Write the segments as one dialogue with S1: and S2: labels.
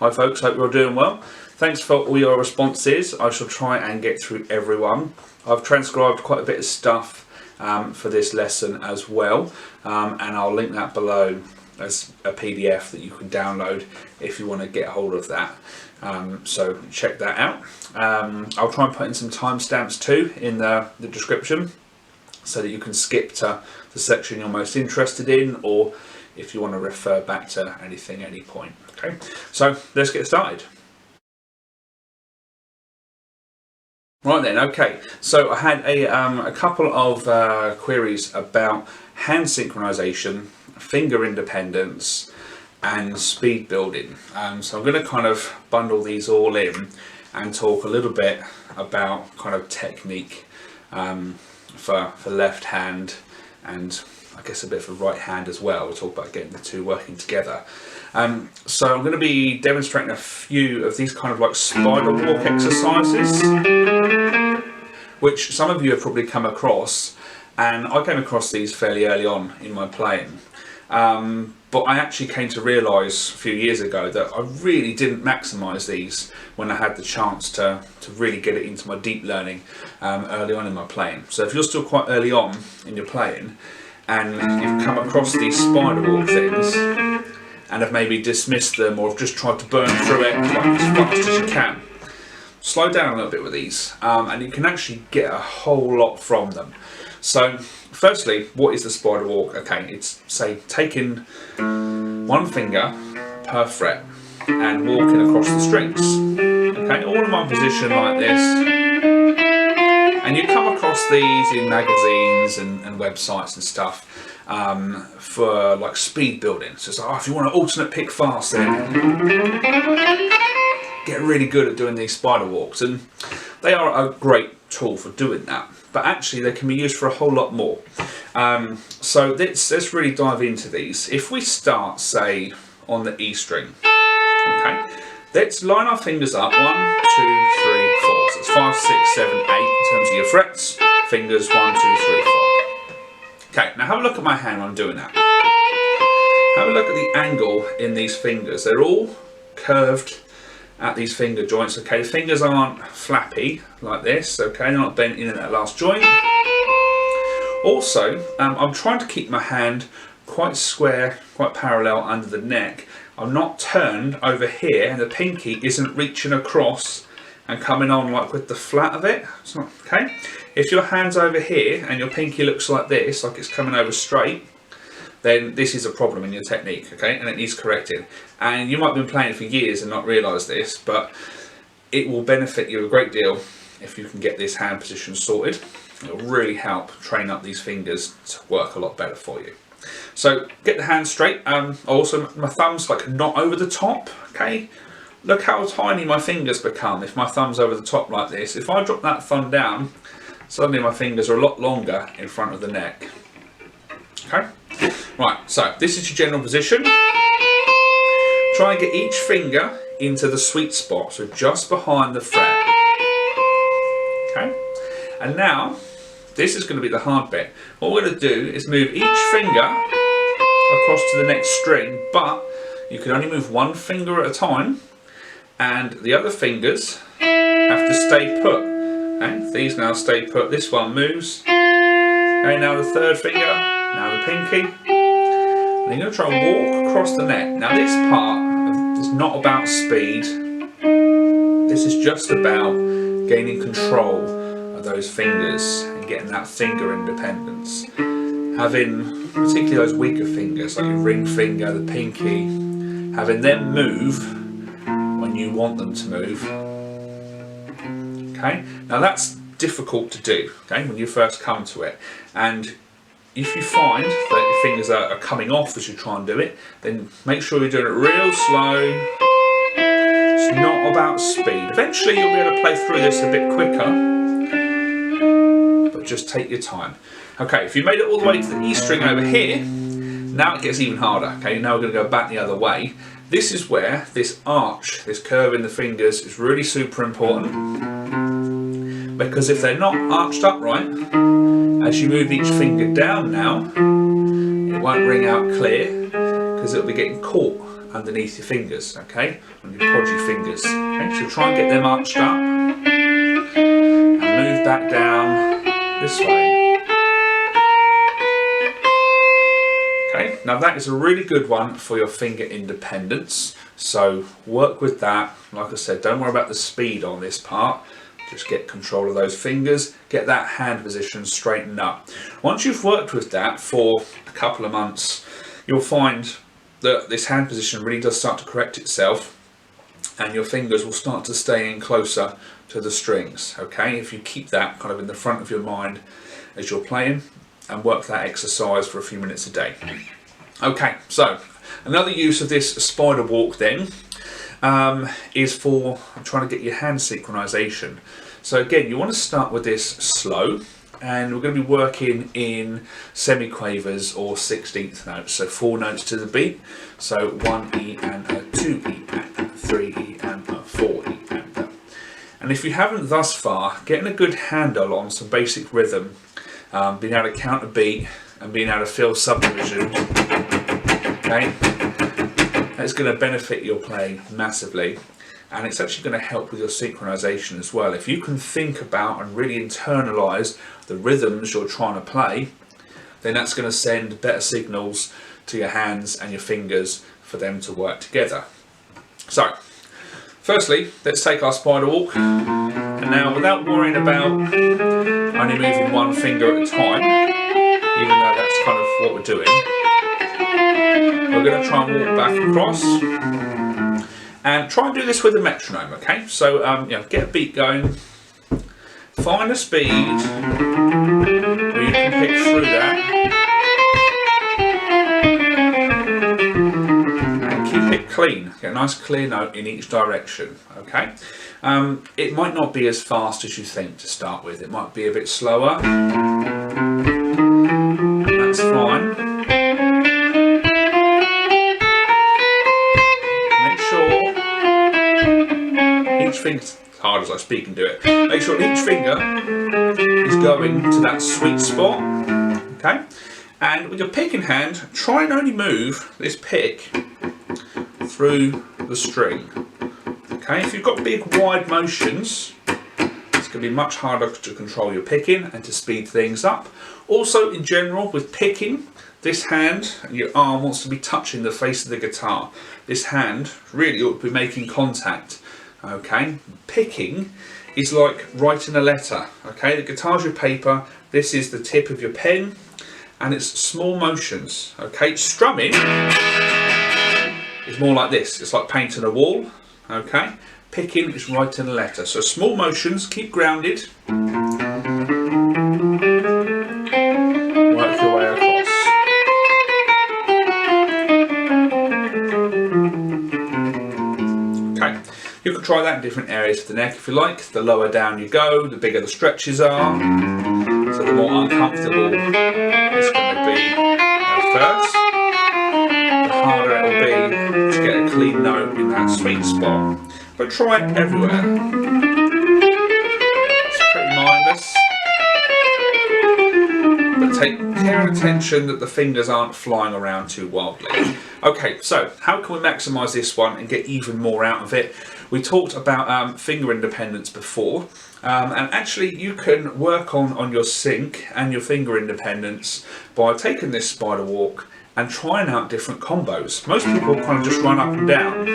S1: Hi folks, hope you're doing well. Thanks for all your responses. I shall try and get through everyone. I've transcribed quite a bit of stuff for this lesson as well, and I'll link that below as a PDF that you can download if you want to get hold of that. So check that out. I'll try and put in some timestamps too in the description so that you can skip to the section you're most interested in, or if you want to refer back to anything at any point. Okay, so let's get started. Right then, okay, so I had a couple of queries about hand synchronization, finger independence and speed building. So I'm going to kind of bundle these all in and talk a little bit about kind of technique for left hand, and I guess a bit for right hand as well. We'll talk about getting the two working together. So I'm going to be demonstrating a few of these kind of like spider walk exercises, which some of you have probably come across, and I came across these fairly early on in my playing. But I actually came to realise a few years ago that I really didn't maximise these when I had the chance to really get it into my deep learning early on in my playing. So if you're still quite early on in your playing and you've come across these spider walk things and have maybe dismissed them or have just tried to burn through it like as fast as you can, slow down a little bit with these, and you can actually get a whole lot from them. So firstly, what is the spider walk? Okay, it's say taking one finger per fret and walking across the strings. Okay, all in one position like this. And you come across these in magazines and websites and stuff for like speed building. So it's like, oh, if you want to alternate pick fast, then get really good at doing these spider walks. And they are a great tool for doing that. But actually they can be used for a whole lot more. So let's really dive into these. If we start, say, on the E string, okay, let's line our fingers up, 1, 2, 3, 4. So it's 5, 6, 7, 8 in terms of your frets, fingers, 1, 2, 3, 4. Okay, now have a look at my hand when I'm doing that. Have a look at the angle in these fingers. They're all curved at these finger joints. Okay, the fingers aren't flappy like this, okay, they're not bent in at that last joint. Also, I'm trying to keep my hand quite square, quite parallel under the neck. I'm not turned over here and the pinky isn't reaching across and coming on like with the flat of it. It's not, okay? If your hand's over here and your pinky looks like this, like it's coming over straight, then this is a problem in your technique, okay, and it needs correcting. And you might have been playing for years and not realise this, but it will benefit you a great deal if you can get this hand position sorted. It will really help train up these fingers to work a lot better for you. So get the hand straight. Also, my thumb's like not over the top, okay? Look how tiny my fingers become if my thumb's over the top like this. If I drop that thumb down, suddenly my fingers are a lot longer in front of the neck. Okay? Right, so this is your general position. Try and get each finger into the sweet spot, so just behind the fret. Okay? And now, this is going to be the hard bit. What we're going to do is move each finger across to the next string, but you can only move one finger at a time, and the other fingers have to stay put. Okay? These now stay put. This one moves. Okay, now the third finger, now the pinky. And you're going to try and walk across the neck. Now this part is not about speed. This is just about gaining control of those fingers and getting that finger independence. Having particularly those weaker fingers, like your ring finger, the pinky, having them move when you want them to move. Okay, now that's difficult to do, okay, when you first come to it. And if you find that your fingers are coming off as you try and do it, then make sure you're doing it real slow. It's not about speed. Eventually you'll be able to play through this a bit quicker, but just take your time. Okay, if you made it all the way to the E string over here, now it gets even harder. Okay, now we're going to go back the other way. This is where this arch, this curve in the fingers, is really super important, because if they're not arched up right, as you move each finger down now, it won't ring out clear because it'll be getting caught underneath your fingers, okay, on your podgy fingers. Okay? So try and get them arched up and move back down this way. Okay, now that is a really good one for your finger independence, so work with that. Like I said, don't worry about the speed on this part, just get control of those fingers, get that hand position straightened up. Once you've worked with that for a couple of months, you'll find that this hand position really does start to correct itself and your fingers will start to stay in closer to the strings, okay? If you keep that kind of in the front of your mind as you're playing and work that exercise for a few minutes a day. Okay, so another use of this spider walk then is for trying to get your hand synchronization. So again, you want to start with this slow, and we're going to be working in semiquavers or 16th notes, so 4 notes to the beat. So 1 E and a 2 E and a 3 E and a 4 E and a. And if you haven't thus far, getting a good handle on some basic rhythm, being able to count a beat and being able to feel subdivision, okay, that's going to benefit your playing massively, and it's actually going to help with your synchronization as well. If you can think about and really internalize the rhythms you're trying to play, then that's going to send better signals to your hands and your fingers for them to work together. So firstly, let's take our spider walk, and now without worrying about only moving one finger at a time, even though that's kind of what we're doing, we're going to try and walk back across and try and do this with a metronome, okay? So you know, get a beat going, find a speed where you can pick through that, and keep it clean. Get a nice clear note in each direction, okay? It might not be as fast as you think to start with. It might be a bit slower. That's fine. Each finger, as hard as I speak and do it, make sure each finger is going to that sweet spot, okay? And with your picking hand, try and only move this pick through the string, okay? If you've got big wide motions, it's going to be much harder to control your picking and to speed things up. Also, in general, with picking, this hand and your arm wants to be touching the face of the guitar. This hand really ought to be making contact. Okay, picking is like writing a letter. Okay, the guitar's your paper, this is the tip of your pen, and it's small motions. Okay, strumming is more like this, it's like painting a wall. Okay, picking is writing a letter. So small motions, keep grounded, work your way across. Okay. You can try that in different areas of the neck if you like. The lower down you go, the bigger the stretches are. So the more uncomfortable it's going to be at first, the harder it will be to get a clean note in that sweet spot. But try it everywhere. It's pretty mindless. But take care and attention that the fingers aren't flying around too wildly. Okay, so how can we maximise this one and get even more out of it? We talked about finger independence before, and actually you can work on your sync and your finger independence by taking this spider walk and trying out different combos. Most people kind of just run up and down,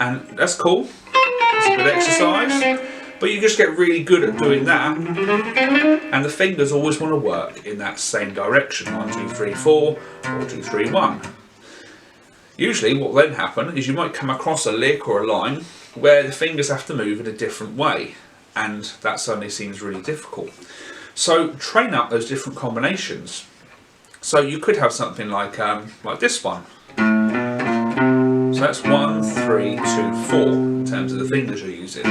S1: and that's cool, it's a good exercise, but you just get really good at doing that, and the fingers always want to work in that same direction, 1, 2, 3, 4, 4, 2, 3, 1. Usually what will then happen is you might come across a lick or a line where the fingers have to move in a different way, and that suddenly seems really difficult. So train up those different combinations. So you could have something like this one. So that's 1, 3, 2, 4 in terms of the fingers you're using.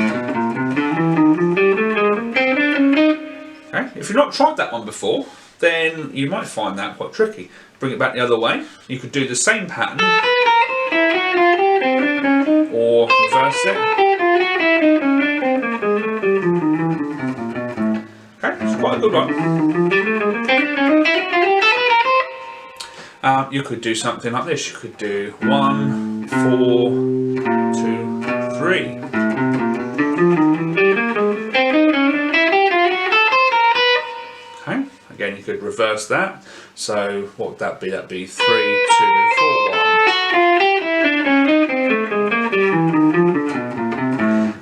S1: Okay. If you've not tried that one before, then you might find that quite tricky. Bring it back the other way. You could do the same pattern or reverse it. Okay, it's quite a good one. you could do something like this. You could do 1, 4, 2, 3. Okay, again you could reverse that. So what would that be? That'd be 3, 2, 4, 1.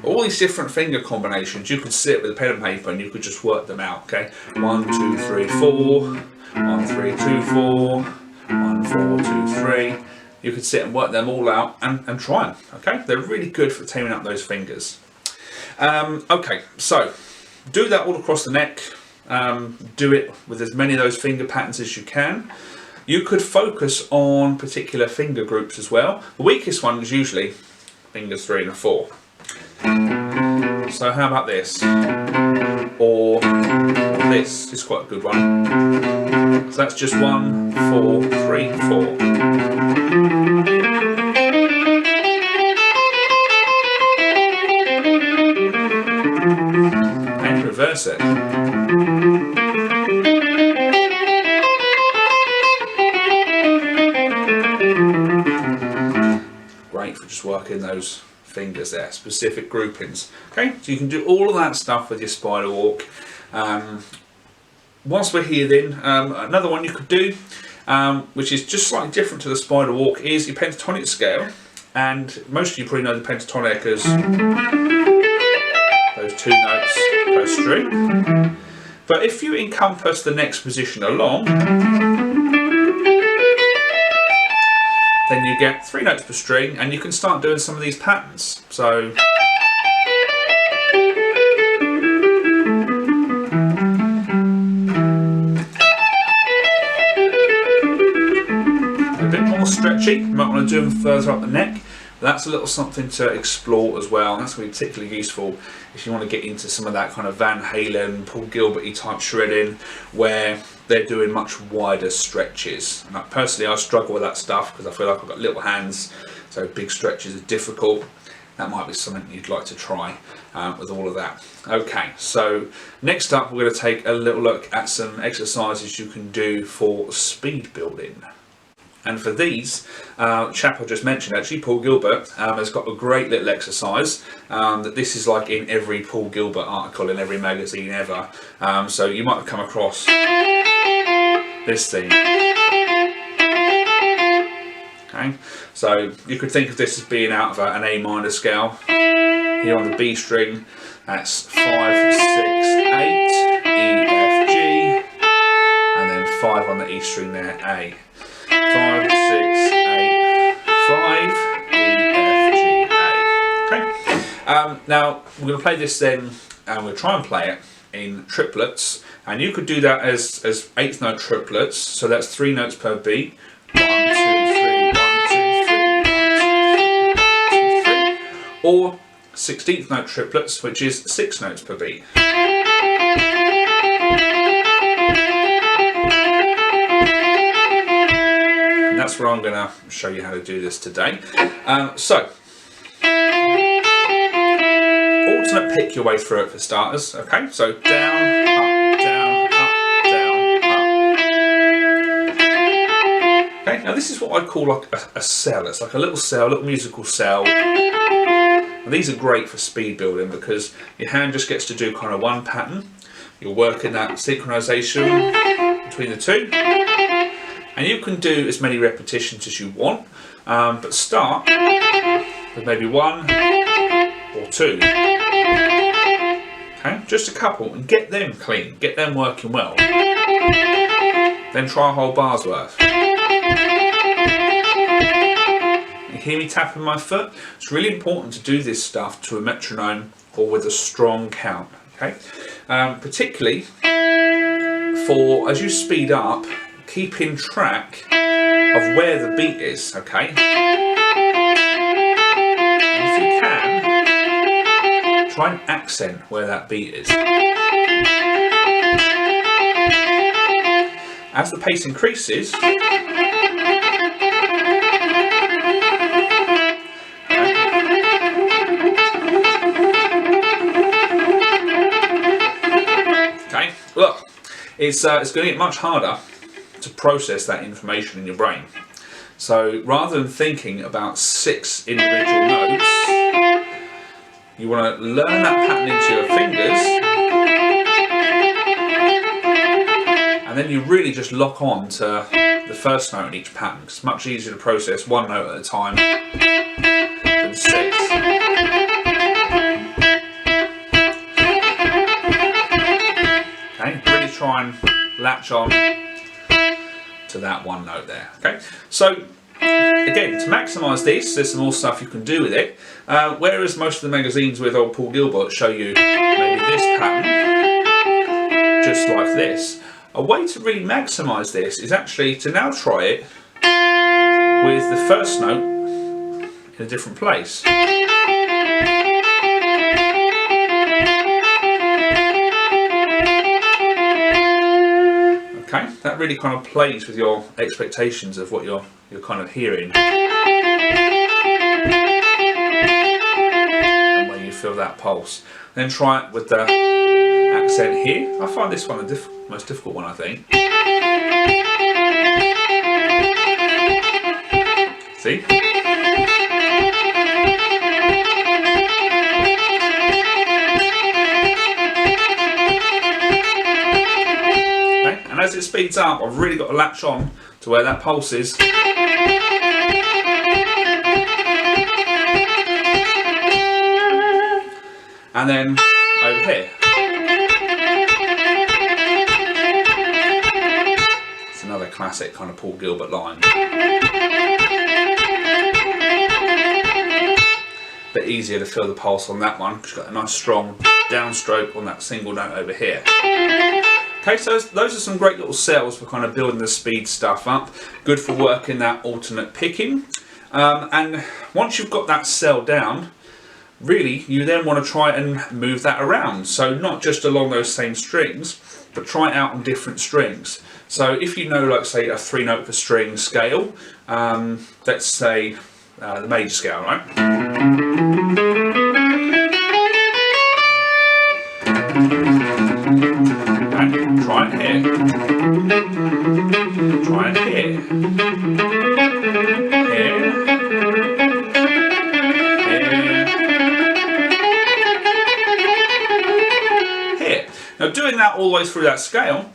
S1: All these different finger combinations, you could sit with a pen and paper and you could just work them out. Okay, 1, 2, 3, 4, 1, 3, 2, 4, 1, 4, 2, 3. You could sit and work them all out and try them. Okay, they're really good for taming up those fingers. Okay, so do that all across the neck. Do it with as many of those finger patterns as you can. You could focus on particular finger groups as well. The weakest one is usually fingers 3 and 4. So how about this? Or this is quite a good one. So that's just 1, 4, 3, 4. And reverse it. Great for just working those fingers there, specific groupings. Okay, so you can do all of that stuff with your spider walk. Whilst we're here then, another one you could do, which is just slightly different to the spider walk, is your pentatonic scale. And most of you probably know the pentatonic as those 2 notes per string. But if you encompass the next position along, then you get 3 notes per string and you can start doing some of these patterns. So a bit more stretchy, you might want to do them further up the neck. That's a little something to explore as well. That's going to be particularly useful if you want to get into some of that kind of Van Halen, Paul Gilbert-y type shredding where they're doing much wider stretches. And personally, I struggle with that stuff because I feel like I've got little hands, so big stretches are difficult. That might be something you'd like to try with all of that. Okay, so next up we're going to take a little look at some exercises you can do for speed building. And for these, chap I just mentioned, actually, Paul Gilbert, has got a great little exercise that this is like in every Paul Gilbert article in every magazine ever. So you might have come across this thing. Okay, so you could think of this as being out of an A minor scale. Here on the B string, that's 5, 6, 8, E, F, G, and then 5 on the E string there, A. 5, 6, 8, 5, E, F, G, A. Okay. Now we're going to play this then, and we'll try and play it in triplets. And you could do that as 8th note triplets. So that's 3 notes per beat. 1, 2, 3, 1, 2, 3, 1, 2, 3, 1, 2, 3. Or 16th note triplets, which is 6 notes per beat. That's where I'm going to show you how to do this today. So, alternate pick your way through it for starters. Okay, so down, up, down, up, down, up. Okay, now this is what I call like a cell. It's like a little cell, a little musical cell. And these are great for speed building because your hand just gets to do kind of one pattern. You're working that synchronization between the two. And you can do as many repetitions as you want, but start with maybe 1 or 2. Okay, just a couple, and get them clean, get them working well. Then try a whole bar's worth. You hear me tapping my foot? It's really important to do this stuff to a metronome or with a strong count. Okay, particularly for as you speed up, keeping track of where the beat is, okay? And if you can, try and accent where that beat is. As the pace increases, okay, look, it's going to get much harder to process that information in your brain. So rather than thinking about 6 individual notes, you want to learn that pattern into your fingers, and then you really just lock on to the first note in each pattern. It's much easier to process 1 note at a time than 6. Okay, really try and latch on to that 1 note there. Okay, so again, to maximise this, there's some more stuff you can do with it. Whereas most of the magazines with old Paul Gilbert show you maybe this pattern, just like this. A way to really maximise this is actually to now try it with the first note in a different place. Okay, that really kind of plays with your expectations of what you're kind of hearing, and where you feel that pulse. Then try it with the accent here. I find this one the most difficult one, I think. See? And as it speeds up, I've really got to latch on to where that pulse is. And then over here. It's another classic kind of Paul Gilbert line. Bit easier to feel the pulse on that one, because you've got a nice strong downstroke on that single note over here. Okay, so those are some great little cells for kind of building the speed stuff up. Good for working that alternate picking. And once you've got that cell down, really you then want to try and move that around. So not just along those same strings, but try it out on different strings. So if you know, like say, a 3 note per string scale, let's say the major scale, right? And try it here. Try it here. Here. Here. Now doing that all the way through that scale,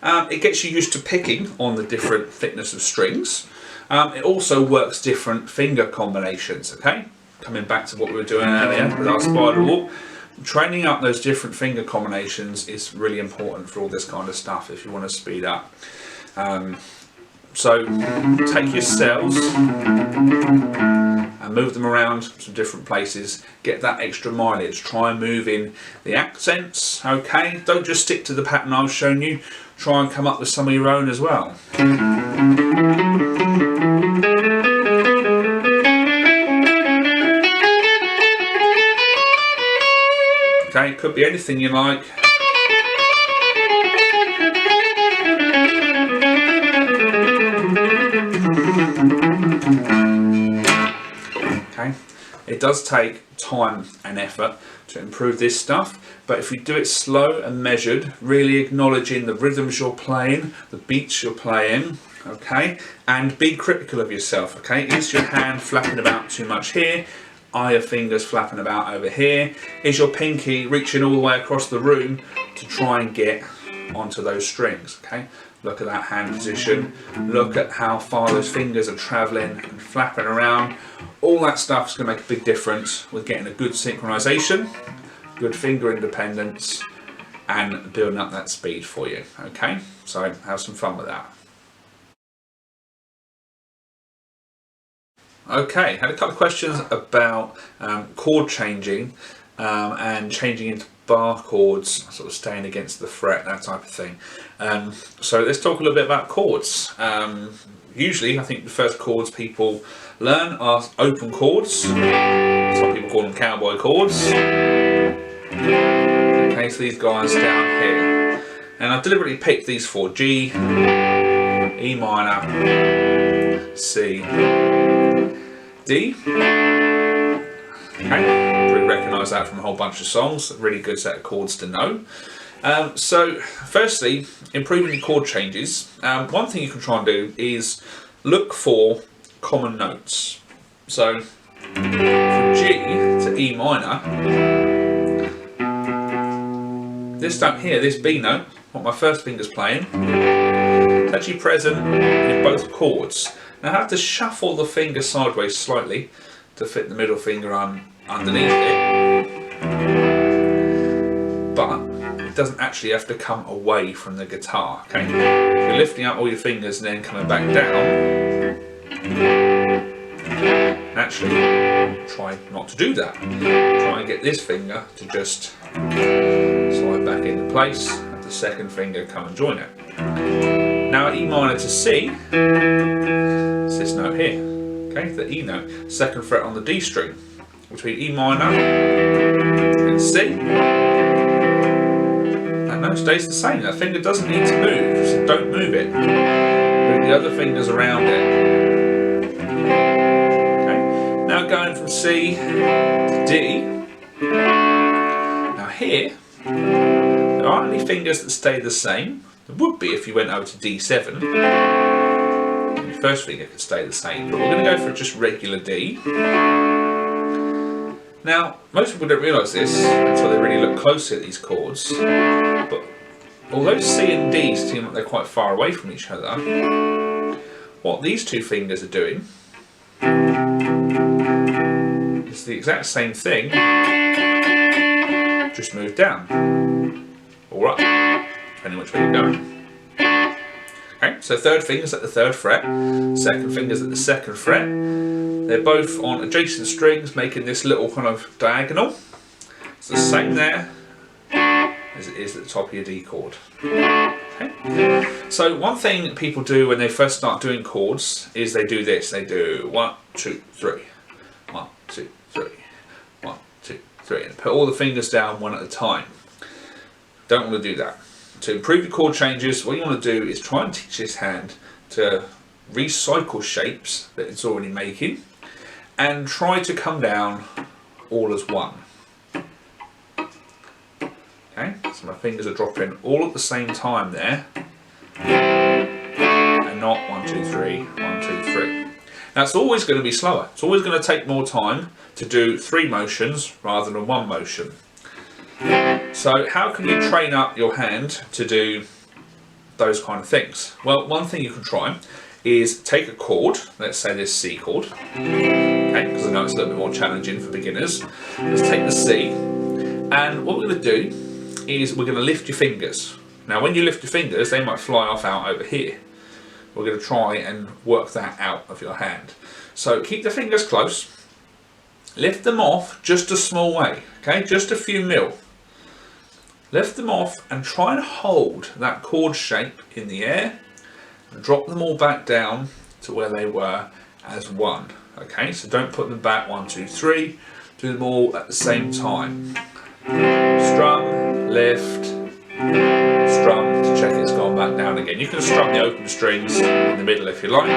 S1: it gets you used to picking on the different thickness of strings. It also works different finger combinations, okay? Coming back to what we were doing earlier with our spider walk. Training up those different finger combinations is really important for all this kind of stuff if you want to speed up. So take your cells and move them around to different places. Get that extra mileage. Try and move in the accents, okay? Don't just stick to the pattern I've shown you. Try and come up with some of your own as well. Okay, it could be anything you like. Okay, it does take time and effort to improve this stuff, but if you do it slow and measured, really acknowledging the rhythms you're playing, the beats you're playing, okay, and be critical of yourself, okay? Is your hand flapping about too much here? Are your fingers flapping about over here? Is your pinky reaching all the way across the room to try and get onto those strings, okay? Look at that hand position. Look at how far those fingers are traveling and flapping around. All that stuff is going to make a big difference with getting a good synchronization, good finger independence, and building up that speed for you, okay? So have some fun with that. Okay, had a couple of questions about chord changing and changing into bar chords, sort of staying against the fret, that type of thing. So let's talk a little bit about chords. Usually, I think the first chords people learn are open chords. Some people call them cowboy chords. Okay, so these guys down here. And I've deliberately picked these four: G, E minor, C, D. Okay, probably recognise that from a whole bunch of songs. A really good set of chords to know. So firstly, improving your chord changes. One thing you can try and do is look for common notes. So from G to E minor, this note here, this B note, what my first finger's playing, it's actually present in both chords. Now I have to shuffle the finger sideways slightly to fit the middle finger underneath it, but it doesn't actually have to come away from the guitar. Okay, if you're lifting up all your fingers and then coming back down, naturally try not to do that. Try and get this finger to just slide back into place, have the second finger come and join it. Now at E minor to C, it's this note here, okay, the E note, second fret on the D string. Between E minor and C, that note stays the same. That finger doesn't need to move, so don't move it. Move the other fingers around it. Okay. Now going from C to D. Now here, there aren't any fingers that stay the same. There would be if you went over to D7. Your first finger could stay the same, but we're going to go for just regular D. Now, most people don't realise this until they really look closely at these chords, but although C and D seem like they're quite far away from each other, what these two fingers are doing is the exact same thing, just moved down, or up, depending which way you're going. Okay, so third finger's at the third fret, second finger's at the second fret. They're both on adjacent strings, making this little kind of diagonal. It's the same there as it is at the top of your D chord. Okay. So one thing people do when they first start doing chords is they do this. They do 1, 2, 3, 1, 2, 3, 1, 2, 3, and put all the fingers down one at a time. Don't want to do that. To improve your chord changes, what you want to do is try and teach this hand to recycle shapes that it's already making and try to come down all as one. Okay, so my fingers are dropping all at the same time there, and not 1, 2, 3, 1, 2, 3. Now it's always going to be slower. It's always going to take more time to do 3 motions rather than 1 motion. So how can you train up your hand to do those kind of things? Well, one thing you can try is take a chord, let's say this C chord, okay, because I know it's a little bit more challenging for beginners. Let's take the C, and what we're going to do is we're going to lift your fingers. Now when you lift your fingers, they might fly off out over here. We're going to try and work that out of your hand. So keep the fingers close, lift them off just a small way, okay, just a few mil. Lift them off and try and hold that chord shape in the air and drop them all back down to where they were as one. Okay, so don't put them back 1, 2, 3, do them all at the same time. Strum, lift, strum to check it's gone back down again. You can strum the open strings in the middle if you like.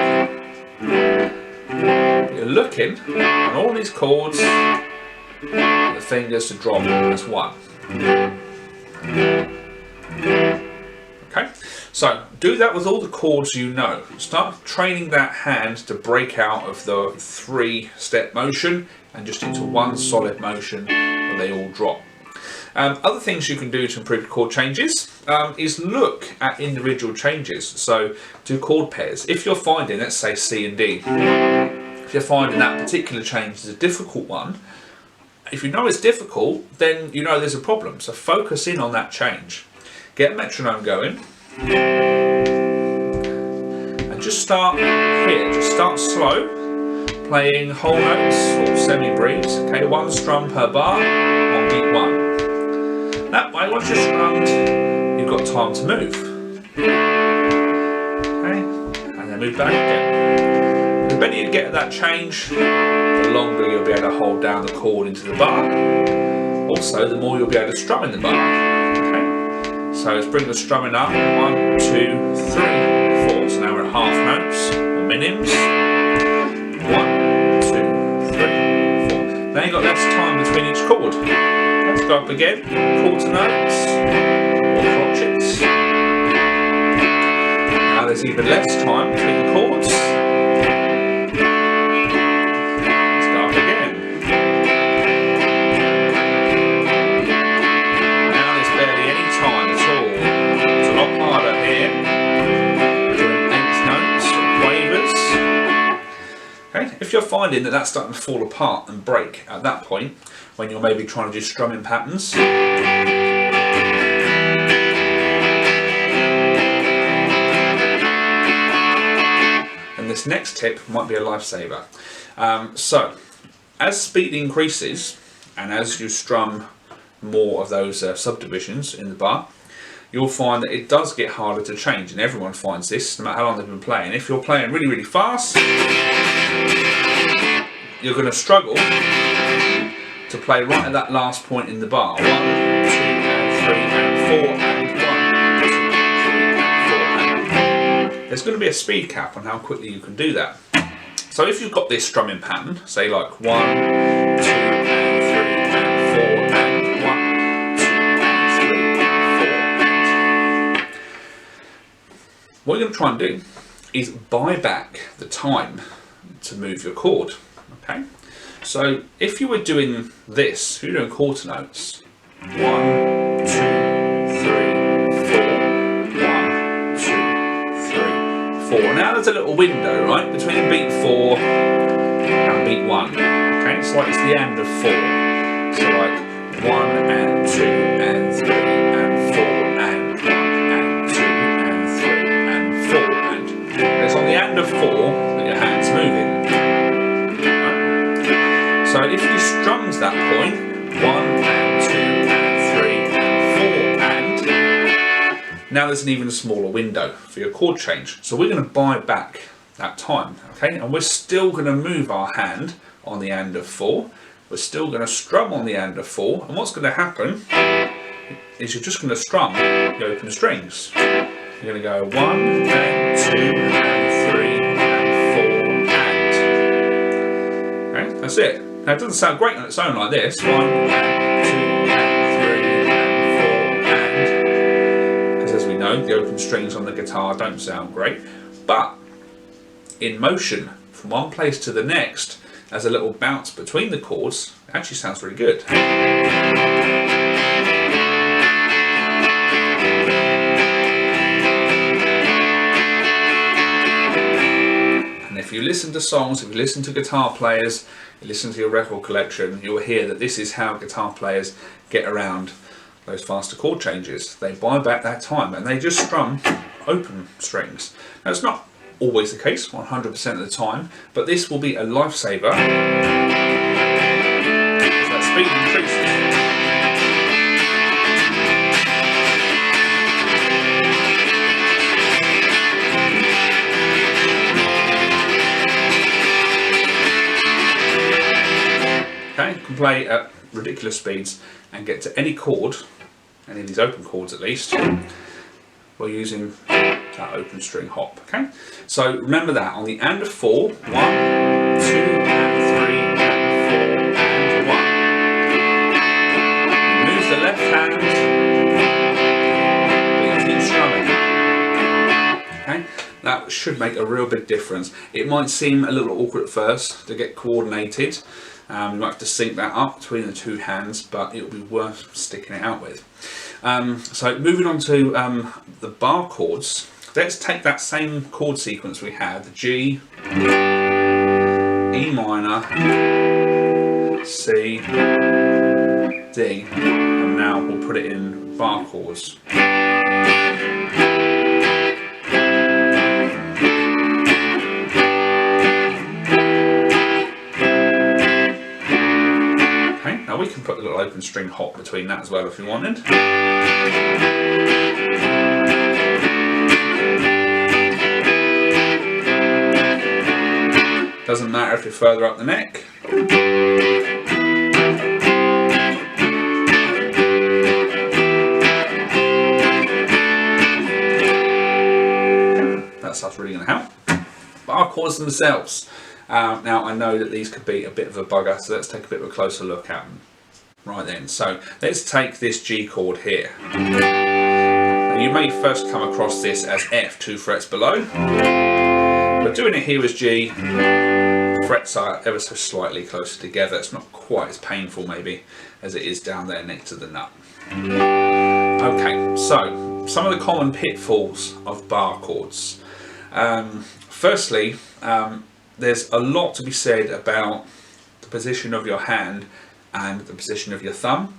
S1: You're looking on all these chords, the fingers to drop as one. Okay, so do that with all the chords you know. Start training that hand to break out of the 3-step motion and just into one solid motion where they all drop. Other things you can do to improve your chord changes is look at individual changes. So do chord pairs. If you're finding, let's say C and D, if you're finding that particular change is a difficult one, if you know it's difficult, then you know there's a problem. So focus in on that change. Get a metronome going and just start here. Just start slow, playing whole notes or semi-breathes. Okay, 1 strum per bar on beat 1. That way, once you're strummed, you've got time to move. Okay, and then move back again. The better you get at that change, the longer you'll be able to hold down the chord into the bar. Also, the more you'll be able to strum in the bar. Okay, so let's bring the strumming up. 1, 2, 3, 4. So now we're at half notes or minims. 1, 2, 3, 4. Now you've got less time between each chord. Let's go up again. Quarter notes or crotchets. Now there's even less time between the chords. finding that that's starting to fall apart and break at that point when you're maybe trying to do strumming patterns. And this next tip might be a lifesaver. So as speed increases and as you strum more of those subdivisions in the bar, you'll find that it does get harder to change, and everyone finds this no matter how long they've been playing. If you're playing really, really fast, you're going to struggle to play right at that last point in the bar. 1, 2, and 3, and 4, and 1, 2, 3, and 4, and there's going to be a speed cap on how quickly you can do that. So if you've got this strumming pattern, say like 1, 2, and 3, and 4, and 1, 2, and 3, and 4, and what you're going to try and do is buy back the time to move your chord. Okay, so if you were doing this, if you're doing quarter notes, 1, 2, 3, 4, 1, 2, 3, 4. Now there's a little window, right, between beat 4 and beat 1. Okay, it's like it's the end of 4. So like 1 and 2 and 3 and 4 and 1 and 2 and 3 and 4 and it's on the end of 4 that your hand's moving. So if you strums that point, 1 and 2 and 3 and 4 and, now there's an even smaller window for your chord change. So we're going to buy back that time, okay? And we're still going to move our hand on the end of 4. We're still going to strum on the end of 4. And what's going to happen is you're just going to strum the open strings. You're going to go 1 and 2 and 3 and 4 and. Okay, that's it. Now it doesn't sound great on its own like this. 1 and 2 and 3 and 4 and. Because as we know, the open strings on the guitar don't sound great. But in motion, from one place to the next, as a little bounce between the chords, it actually sounds really good. And if you listen to songs, if you listen to guitar players, you listen to your record collection, you'll hear that this is how guitar players get around those faster chord changes. They buy back that time and they just strum open strings. Now it's not always the case, 100% of the time, but this will be a lifesaver as that speed increases. Okay, you can play at ridiculous speeds and get to any chord, any of these open chords at least, while using that open string hop. Okay, so remember that on the end of 4, 1, 2 and 3 and 4 and 1. You move the left hand, but you keep strumming. Okay, that should make a real big difference. It might seem a little awkward at first to get coordinated. You might have to sync that up between the two hands, but it'll be worth sticking it out with. So moving on to the bar chords, let's take that same chord sequence we had, the G, E minor, C, D, and now we'll put it in bar chords. Now we can put a little open string hop between that as well if you wanted. Doesn't matter if you're further up the neck. That stuff's really going to help. Bar chords themselves. Now I know that these could be a bit of a bugger, so let's take a bit of a closer look at them. Right then, so let's take this G chord here. Now you may first come across this as F 2 frets below, but doing it here as G, the frets are ever so slightly closer together. It's not quite as painful maybe as it is down there next to the nut. Okay, so some of the common pitfalls of bar chords. Firstly, there's a lot to be said about the position of your hand and the position of your thumb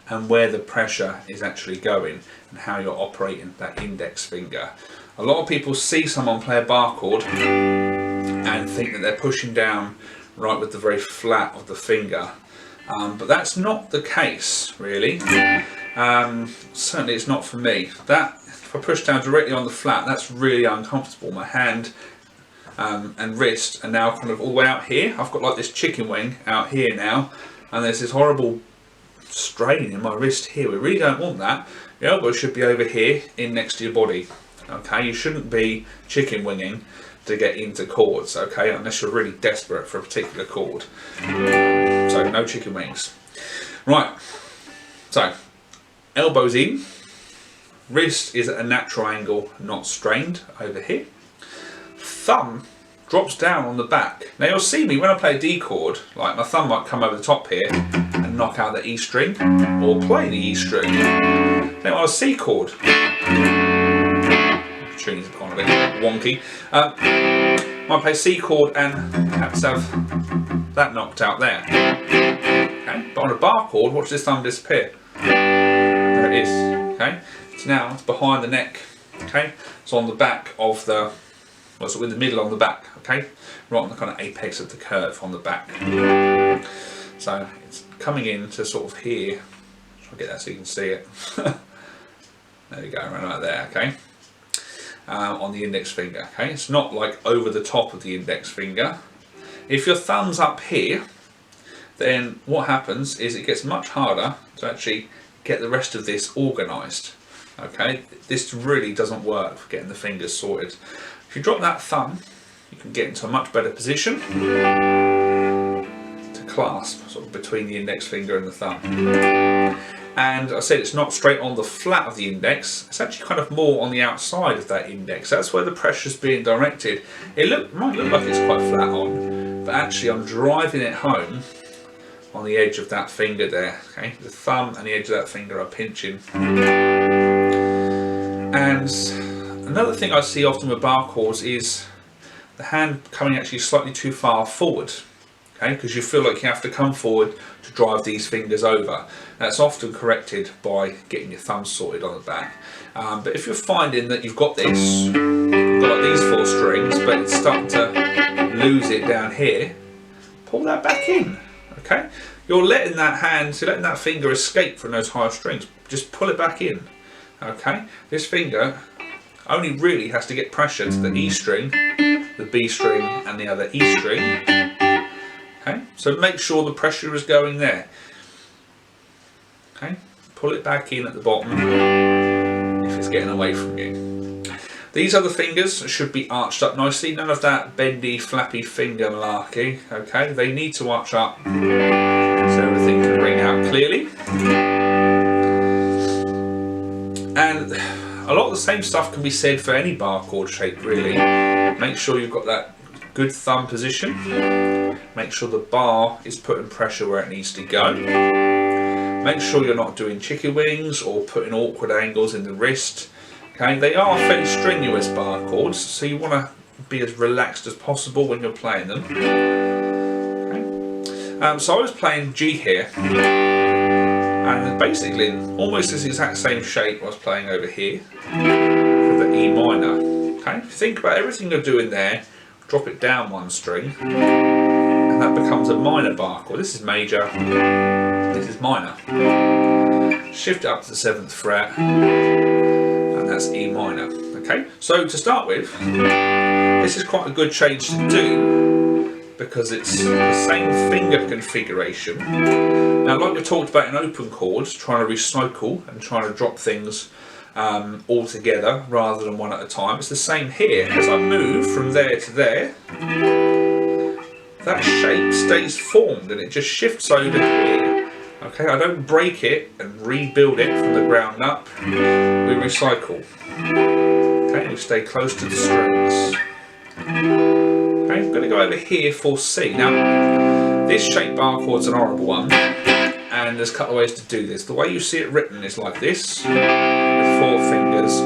S1: and where the pressure is actually going and how you're operating that index finger. A lot of people see someone play a bar chord and think that they're pushing down right with the very flat of the finger, but that's not the case really. Certainly it's not for me. That, if I push down directly on the flat, that's really uncomfortable. My hand and wrist are now kind of all the way out here. I've got like this chicken wing out here now, and there's this horrible strain in my wrist here. We really don't want that. The elbow should be over here, in next to your body. Okay, you shouldn't be chicken winging to get into chords, okay, unless you're really desperate for a particular chord. So no chicken wings. Right, so elbows in, wrist is at a natural angle, not strained over here. Thumb drops down on the back. Now you'll see me when I play a D chord, like my thumb might come over the top here and knock out the E string, or play the E string. Then on a C chord, tune's kind of a bit wonky, might play C chord and perhaps have that knocked out there. Okay, but on a bar chord, watch this thumb disappear. There it is. Okay, so now it's behind the neck. Okay, it's on the back of the, well, so in the middle on the back. Okay, right on the kind of apex of the curve on the back. So it's coming in to sort of here. I'll get that so you can see it. There we go, right about there. Okay. On the index finger. Okay, it's not like over the top of the index finger. If your thumb's up here, then what happens is it gets much harder to actually get the rest of this organised. Okay, this really doesn't work for getting the fingers sorted. If you drop that thumb, you can get into a much better position to clasp, sort of between the index finger and the thumb. And I said it's not straight on the flat of the index, it's actually kind of more on the outside of that index. That's where the pressure's being directed. It might look like it's quite flat on, but actually I'm driving it home on the edge of that finger there. Okay, the thumb and the edge of that finger are pinching. And another thing I see often with bar chords is the hand coming actually slightly too far forward. Okay, because you feel like you have to come forward to drive these fingers over. That's often corrected by getting your thumb sorted on the back. But if you're finding that you've got this, you've got like these 4 strings, but it's starting to lose it down here, pull that back in. Okay, you're letting that hand, you're letting that finger escape from those higher strings. Just pull it back in. Okay, this finger only really has to get pressure to the E string, the B string, and the other E string. Okay, so make sure the pressure is going there. Okay, pull it back in at the bottom if it's getting away from you. These other fingers should be arched up nicely, none of that bendy, flappy finger malarkey. Okay, they need to arch up so everything can ring out clearly. And a lot of the same stuff can be said for any bar chord shape really. Make sure you've got that good thumb position. Make sure the bar is putting pressure where it needs to go. Make sure you're not doing chicken wings or putting awkward angles in the wrist. Okay, they are fairly strenuous bar chords, so you want to be as relaxed as possible when you're playing them. Okay. So I was playing G here, and basically almost this exact same shape I was playing over here for the E minor. Okay, if you think about everything you're doing there, drop it down 1 string, and that becomes a minor bar chord. This is major, this is minor. Shift it up to the 7th fret, and that's E minor. Okay, so to start with, this is quite a good change to do because it's the same finger configuration. Now, like we talked about in open chords, trying to recycle and trying to drop things all together rather than one at a time, it's the same here. As I move from there to there, that shape stays formed and it just shifts over here. Okay, I don't break it and rebuild it from the ground up. We recycle. Okay, we stay close to the strings. Okay, I'm going to go over here for C. Now, this shape bar chord's an horrible one, and there's a couple of ways to do this. The way you see it written is like this, with 4 fingers.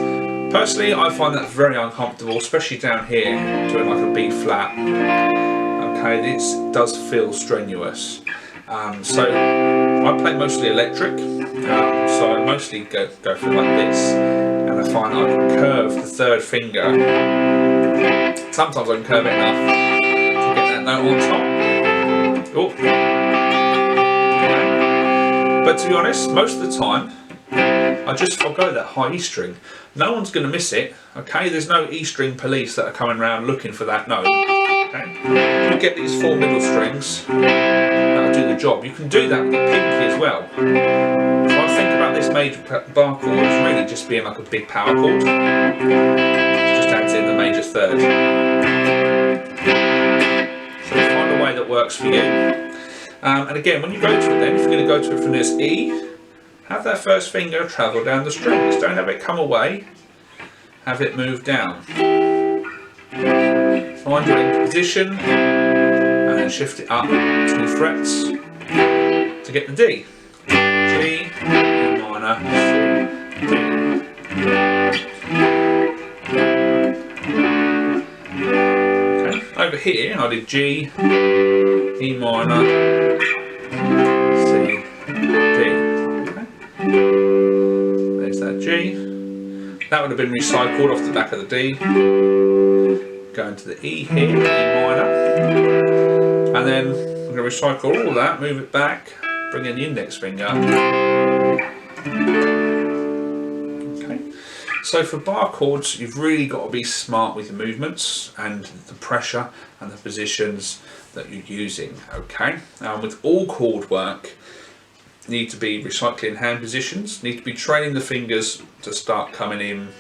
S1: Personally, I find that very uncomfortable, especially down here, doing like a B flat. Okay, this does feel strenuous. So I play mostly electric, so I mostly go for it like this, and I find I can curve the third finger. Sometimes I can curve it enough to get that note on top. Oh. Okay. But to be honest, most of the time, I'll go that high E string. No one's going to miss it, okay? There's no E string police that are coming around looking for that note. Okay? You get these 4 middle strings, that'll do the job. You can do that with your pinky as well. So I think about this major bar chord as really just being like a big power chord. It just adds in the major third. So find a way that works for you. And again, when you go to it then, if you're going to go to it from this E, have that first finger travel down the strings. Don't have it come away, have it move down. Find your in position and then shift it up 2 frets to get the D. G, E minor, C, D. Okay, over here I did G, E minor, C, D. There's that G. That would have been recycled off the back of the D. Going to the E here, E minor. And then I'm going to recycle all that, move it back, bring in the index finger. Okay. So for bar chords, you've really got to be smart with your movements and the pressure and the positions that you're using. Okay. With all chord work, need to be recycling hand positions, need to be training the fingers to start coming in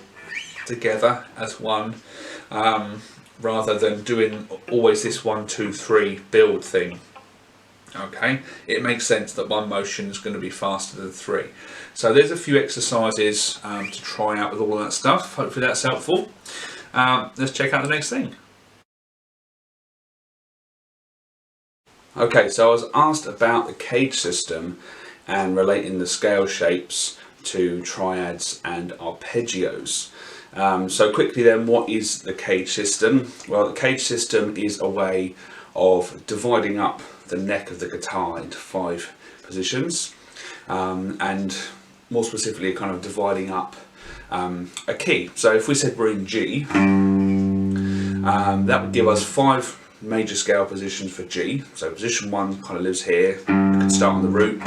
S1: together as one, rather than doing always this 1, 2, 3 build thing. Okay, it makes sense that one motion is going to be faster than 3. So there's a few exercises to try out with all that stuff. Hopefully that's helpful. Let's check out the next thing. Okay, so I was asked about the cage system and relating the scale shapes to triads and arpeggios. So quickly then, what is the cage system? Well, the cage system is a way of dividing up the neck of the guitar into 5 positions, and more specifically kind of dividing up a key. So if we said we're in G, that would give us 5 major scale positions for G. So position 1 kind of lives here. You could start on the root.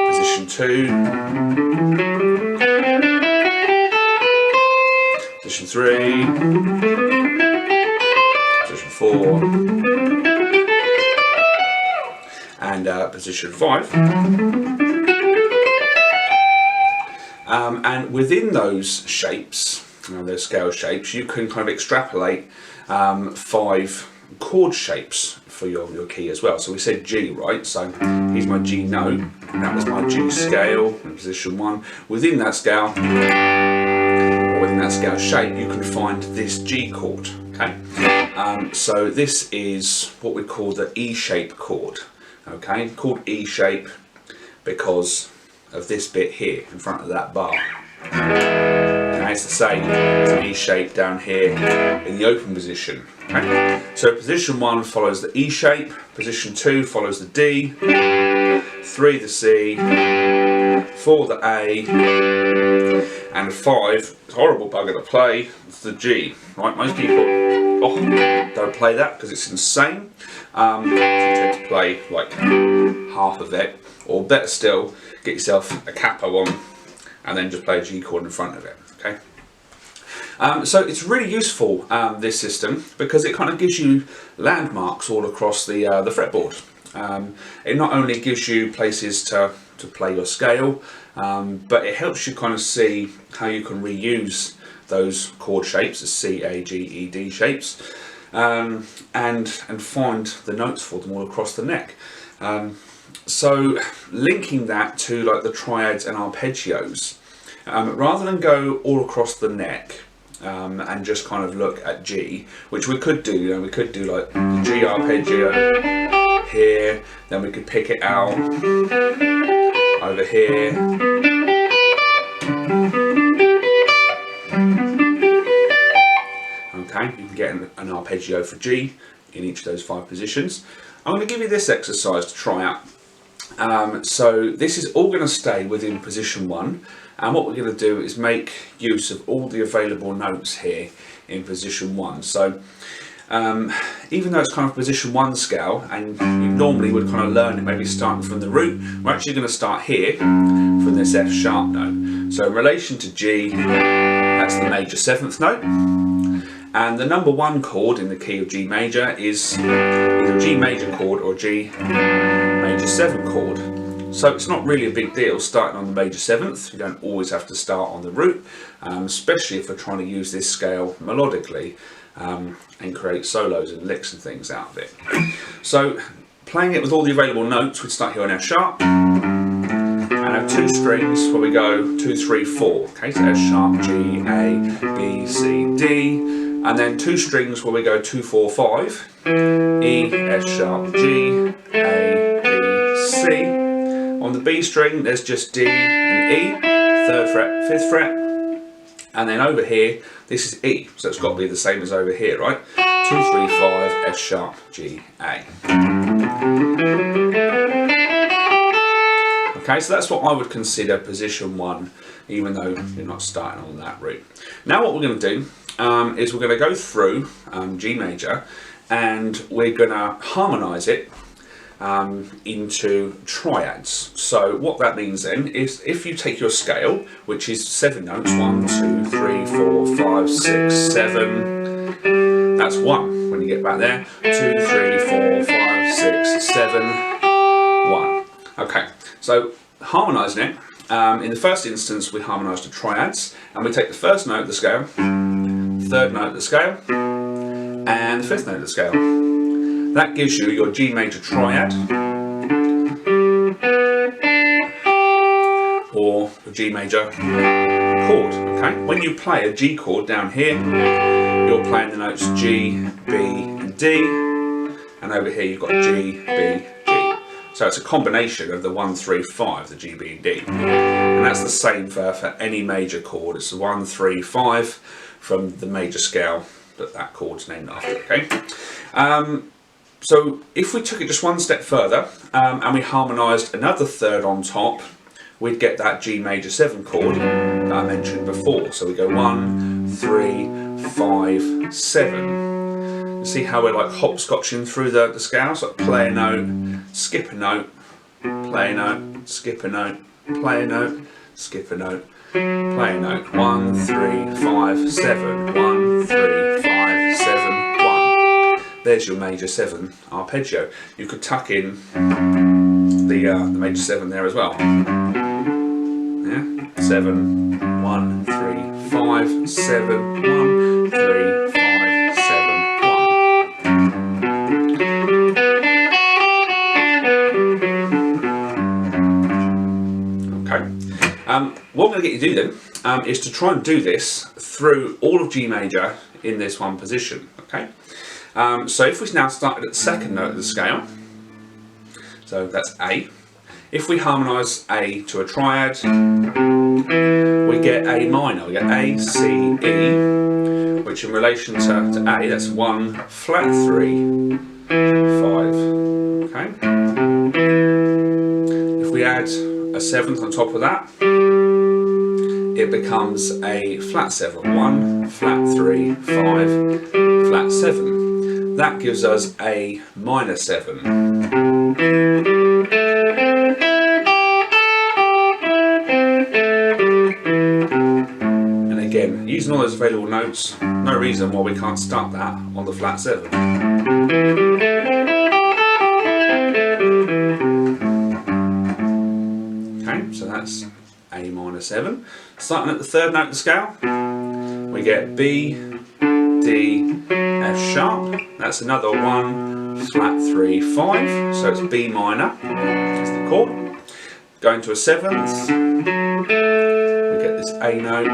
S1: Position 2. Position 3. Position 4. And position 5. And within those shapes, those scale shapes, you can kind of extrapolate 5 chord shapes for your key as well. So we said G, right? So here's my G note, and that was my G scale in position 1. Within that scale, or within that scale shape, you can find this G chord. Okay, so this is what we call the E shape chord. Okay, called E shape because of this bit here in front of that bar. Okay, it's the same as an E shape down here in the open position. Okay? So position 1 follows the E shape, position 2 follows the D, 3 the C, 4 the A, and 5, it's a horrible bugger to play, it's the G. Right? Most people don't play that because it's insane. So you tend to play like half of it, or better still, get yourself a capo on and then just play a G chord in front of it. Okay. So it's really useful, this system, because it kind of gives you landmarks all across the fretboard. It not only gives you places to play your scale, but it helps you kind of see how you can reuse those chord shapes, the C, A, G, E, D shapes, and find the notes for them all across the neck. So linking that to like the triads and arpeggios, rather than go all across the neck and just kind of look at G, which we could do, you know, we could do like the G arpeggio here, then we could pick it out over here, okay, Okay, you can get an arpeggio for G in each of those 5 positions. I'm going to give you this exercise to try out. So this is all going to stay within position 1, and what we're going to do is make use of all the available notes here in position 1. So even though it's kind of position 1 scale, and you normally would kind of learn it maybe starting from the root, we're actually going to start here from this F sharp note. So in relation to G, that's the major 7th note, and the number 1 chord in the key of G major is either a G major chord or a G major 7 chord. So it's not really a big deal starting on the major 7th. You don't always have to start on the root, especially if we're trying to use this scale melodically and create solos and licks and things out of it. So playing it with all the available notes, we'd start here on F sharp and have 2 strings where we go 2, 3, 4. Okay, so F sharp, G, A, B, C, D, and then 2 strings where we go 2, 4, 5, E, F sharp, G, A, B, C. On the B string there's just D and E, 3rd fret, 5th fret, and then over here this is E, so it's got to be the same as over here, right? 2, 3, 5, F sharp, G, A. Okay, so that's what I would consider position 1, even though you're not starting on that route. Now what we're going to do is we're going to go through G major, and we're going to harmonise it into triads. So what that means then is if you take your scale, which is 7 notes, 1, 2, 3, 4, 5, 6, 7, that's 1 when you get back there, 2, 3, 4, 5, 6, 7, 1. Okay, so harmonising it, in the first instance we harmonise to triads, and we take the 1st note of the scale, 3rd note of the scale, and the 5th note of the scale. That gives you your G major triad, or a G major chord. Okay, when you play a G chord down here, you're playing the notes G, B, and D, and over here you've got G, B, G. So it's a combination of the 1, 3, 5, the G, B, and D, and that's the same for any major chord. It's the 1, 3, 5 from the major scale that chord's named after. Okay. So if we took it just one step further and we harmonised another 3rd on top, we'd get that G major 7 chord that I mentioned before. So we go 1, 3, 5, 7. You see how we're like hopscotching through the scale? So play a note, skip a note, play a note, skip a note, play a note, skip a note, play a note. 1, 3, 5, 7. 1, 3, 5, 7, 1. There's your major 7 arpeggio. You could tuck in the major 7 there as well. Yeah, 7, 1, 3, 5, 7, 1, 3, 5, 7, 1. Okay. What I'm going to get you to do then is to try and do this through all of G major in this one position. Okay. So if we now started at the 2nd note of the scale, so that's A. If we harmonise A to a triad, we get A minor. We get A, C, E, which in relation to A, that's 1, flat 3, 5. Okay. If we add a 7th on top of that, it becomes a flat 7. 1, flat 3, 5, flat 7. That gives us a minor 7. And again, using all those available notes, no reason why we can't start that on the flat 7. Okay, so that's A minor 7. Starting at the 3rd note of the scale, we get B, D, F sharp. That's another 1, flat 3, 5. So it's B minor. That's the chord. Going to a 7th, we get this A note.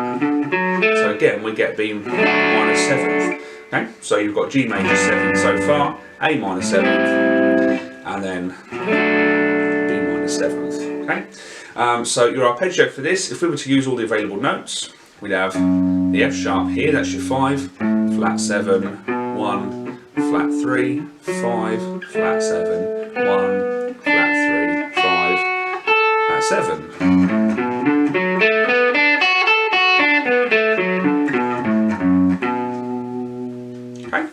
S1: So again, we get B minor 7th. Okay, so you've got G major 7 so far, A minor 7th, and then B minor 7th. Okay, so your arpeggio for this, if we were to use all the available notes, we'd have the F sharp here, that's your 5. flat 7, 1, flat 3, 5, flat 7, 1, flat 3, 5, flat 7. Okay,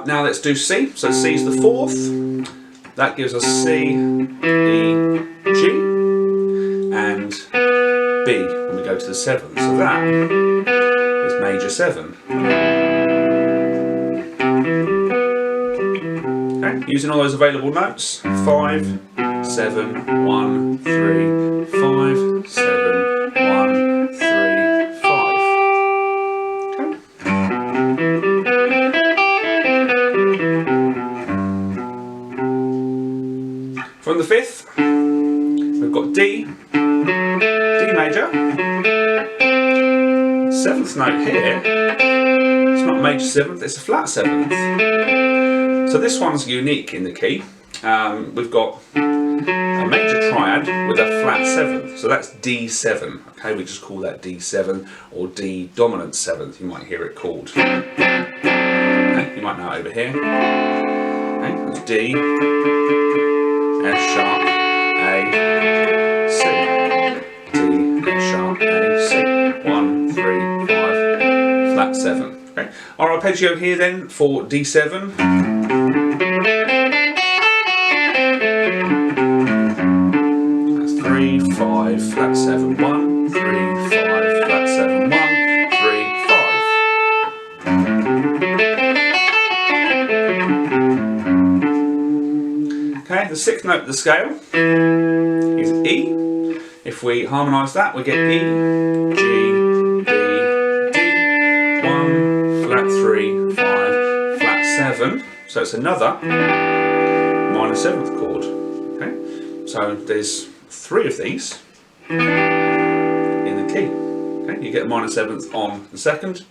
S1: now let's do C. So C is the 4th. That gives us C, E, G, and B when we go to the 7th. So that is major 7. Okay, using all those available notes, 5, 7, 1, 3, 5, 7, 1, 3, 5. Okay. From the 5th, we've got D, D major, 7th note here, it's not major 7th, it's a flat 7th. So this one's unique in the key. We've got a major triad with a flat 7th, so that's D7. Okay, we just call that D7 or D dominant 7th, you might hear it called. Okay, you might know it over here. Okay, that's D, F sharp, A, C. D, F sharp, A, C. 1, 3, 5, flat 7. Okay. Our arpeggio here then for D7. That's 3, 5, flat 7, 1, 3, 5, flat 7, 1, 3, 5. Okay, the 6th note of the scale is E. If we harmonise that, we get E, G, B, D, 1, flat 3, 5, flat 7. So it's another minor 7th chord. Okay, so there's 3 of these in the key. Okay, you get a minor 7th on the 2nd,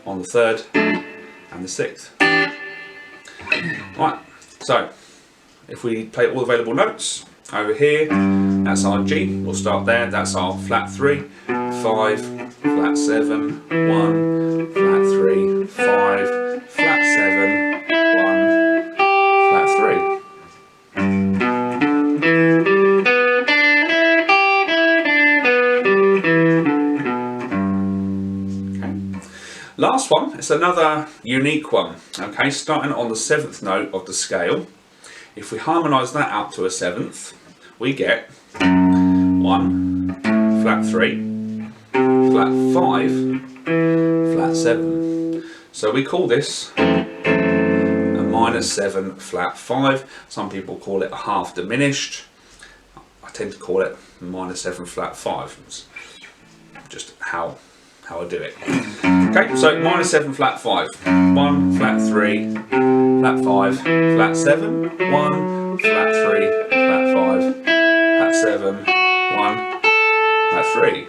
S1: on the 3rd, and the 6th. Right, so if we play all available notes over here, that's our G, we'll start there, that's our flat 3, 5, flat 7, 1, flat 3, 5, flat 7, 1, flat 3. Okay. Last one, it's another unique one, okay, starting on the 7th note of the scale. If we harmonise that out to a 7th, we get 1, flat 3, flat 5, flat 7. So we call this a minor 7 flat 5. Some people call it a half diminished. I tend to call it minor 7 flat 5. It's just how I do it. Okay, so minor 7 flat 5. 1, flat 3, flat 5, flat 7, 1, flat 3, flat 5, flat 7, 1, flat 3.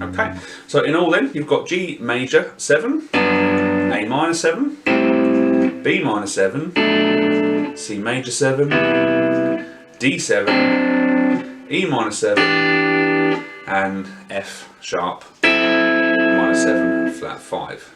S1: Okay, so in all then, you've got G major 7, A minor 7, B minor 7, C major 7, D7, E minor 7, and F sharp minor 7 flat 5.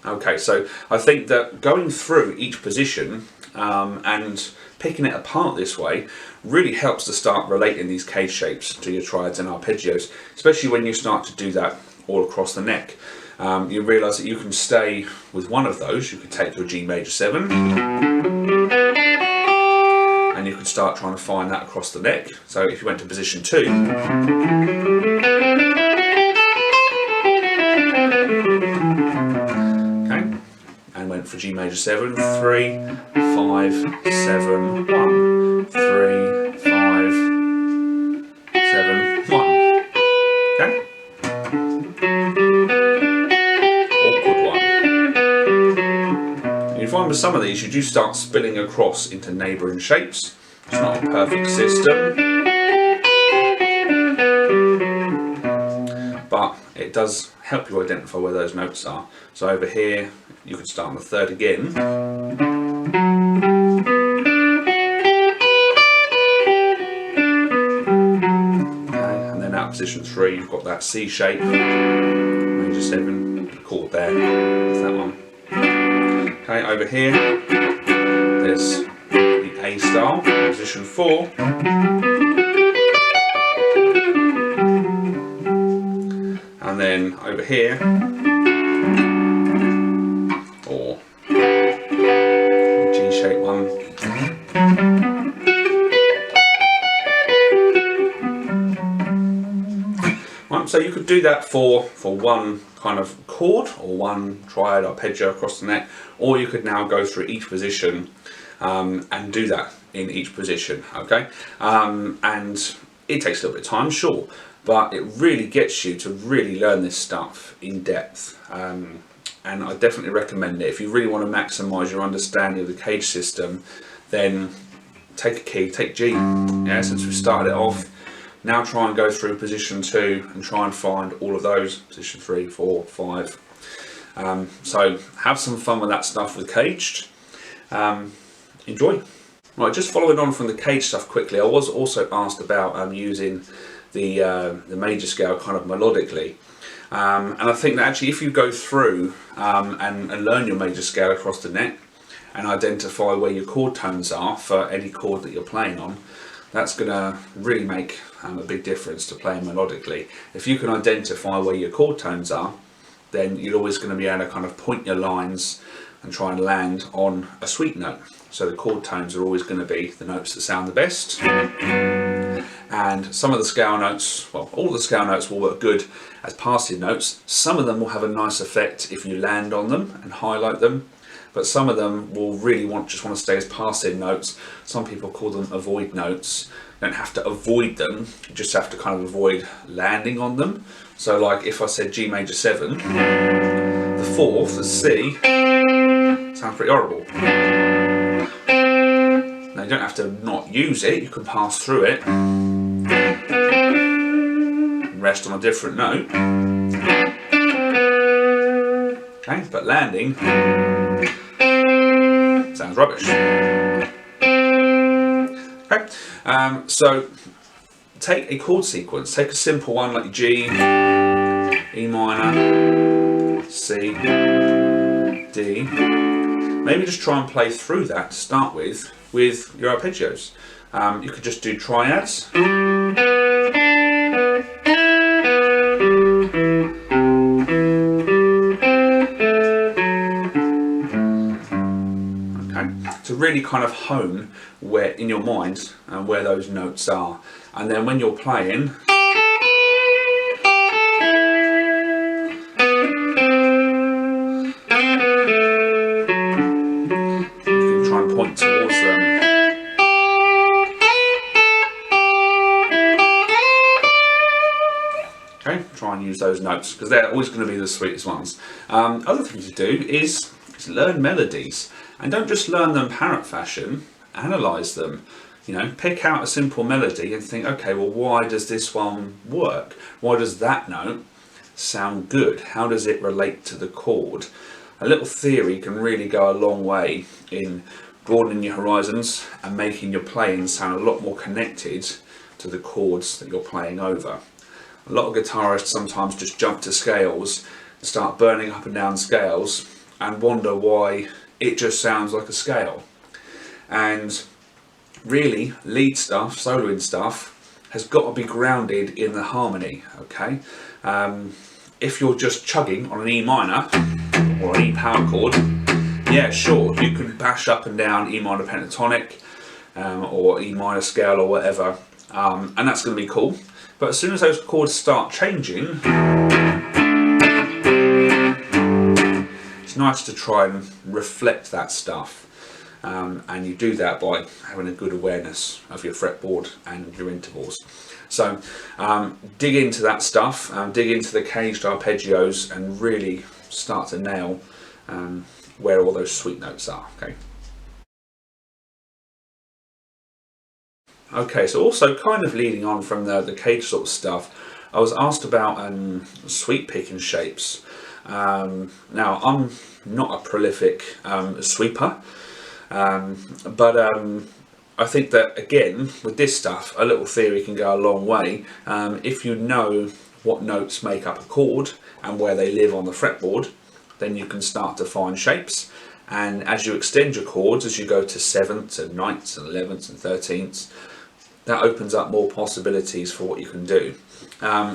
S1: Okay, so I think that going through each position and picking it apart this way really helps to start relating these case shapes to your triads and arpeggios, especially when you start to do that all across the neck. You realise that you can stay with one of those. You could take your G major 7 and you could start trying to find that across the neck. So if you went to position 2, okay, and went for G major 7, 3, 5, 7, 1, 3, 5, 7, 1. Okay? Awkward one. You find with some of these you do start spilling across into neighbouring shapes. It's not a perfect system, but it does help you identify where those notes are. So over here you could start on the 3rd again. Okay, and then out position 3, you've got that C shape, major 7, chord there, that's that one. Okay, over here, there's the A style, position 4. And then over here, or the G shape one. Right, so you could do that for one kind of chord or one triad arpeggio across the neck, or you could now go through each position and do that in each position, okay? And it takes a little bit of time, sure, but it really gets you to really learn this stuff in depth. And I definitely recommend it. If you really want to maximise your understanding of the cage system, then take a key, take G. Yeah, since we started it off, now try and go through position 2 and try and find all of those, position 3, 4, 5. So have some fun with that stuff with caged. Enjoy. Right, just following on from the cage stuff quickly, I was also asked about using the major scale kind of melodically. And I think that actually if you go through and learn your major scale across the neck and identify where your chord tones are for any chord that you're playing on, that's going to really make a big difference to playing melodically. If you can identify where your chord tones are, then you're always going to be able to kind of point your lines and try and land on a sweet note. So the chord tones are always going to be the notes that sound the best. And some of the scale notes, well, all the scale notes will work good as passing notes. Some of them will have a nice effect if you land on them and highlight them, but some of them will really just want to stay as passing notes. Some people call them avoid notes. You don't have to avoid them, you just have to kind of avoid landing on them. So like if I said G major 7, the 4th, the C, sounds pretty horrible. Now you don't have to not use it, you can pass through it, rest on a different note. Okay, but landing sounds rubbish. Okay, so take a chord sequence, take a simple one like G, E minor, C, D. Maybe just try and play through that to start with your arpeggios. You could just do triads. To really kind of hone where in your mind and where those notes are, and then when you're playing, you can try and point towards them. Okay, try and use those notes because they're always going to be the sweetest ones. Other thing to do is learn melodies. And don't just learn them parrot fashion, analyse them. You know, pick out a simple melody and think, okay, well, why does this one work? Why does that note sound good? How does it relate to the chord? A little theory can really go a long way in broadening your horizons and making your playing sound a lot more connected to the chords that you're playing over. A lot of guitarists sometimes just jump to scales and start burning up and down scales and wonder why it just sounds like a scale. And really, lead stuff, soloing stuff, has got to be grounded in the harmony, okay? If you're just chugging on an E minor or an E power chord, yeah, sure, you can bash up and down E minor pentatonic or E minor scale or whatever, and that's going to be cool. But as soon as those chords start changing, it's nice to try and reflect that stuff, and you do that by having a good awareness of your fretboard and your intervals. So dig into that stuff, dig into the caged arpeggios and really start to nail where all those sweet notes are. Okay, so also kind of leading on from the cage sort of stuff, I was asked about sweep picking shapes. Now, I'm not a prolific sweeper, but I think that again with this stuff, a little theory can go a long way. If you know what notes make up a chord and where they live on the fretboard, then you can start to find shapes. And as you extend your chords, as you go to 7ths and 9ths and 11ths and 13ths, that opens up more possibilities for what you can do.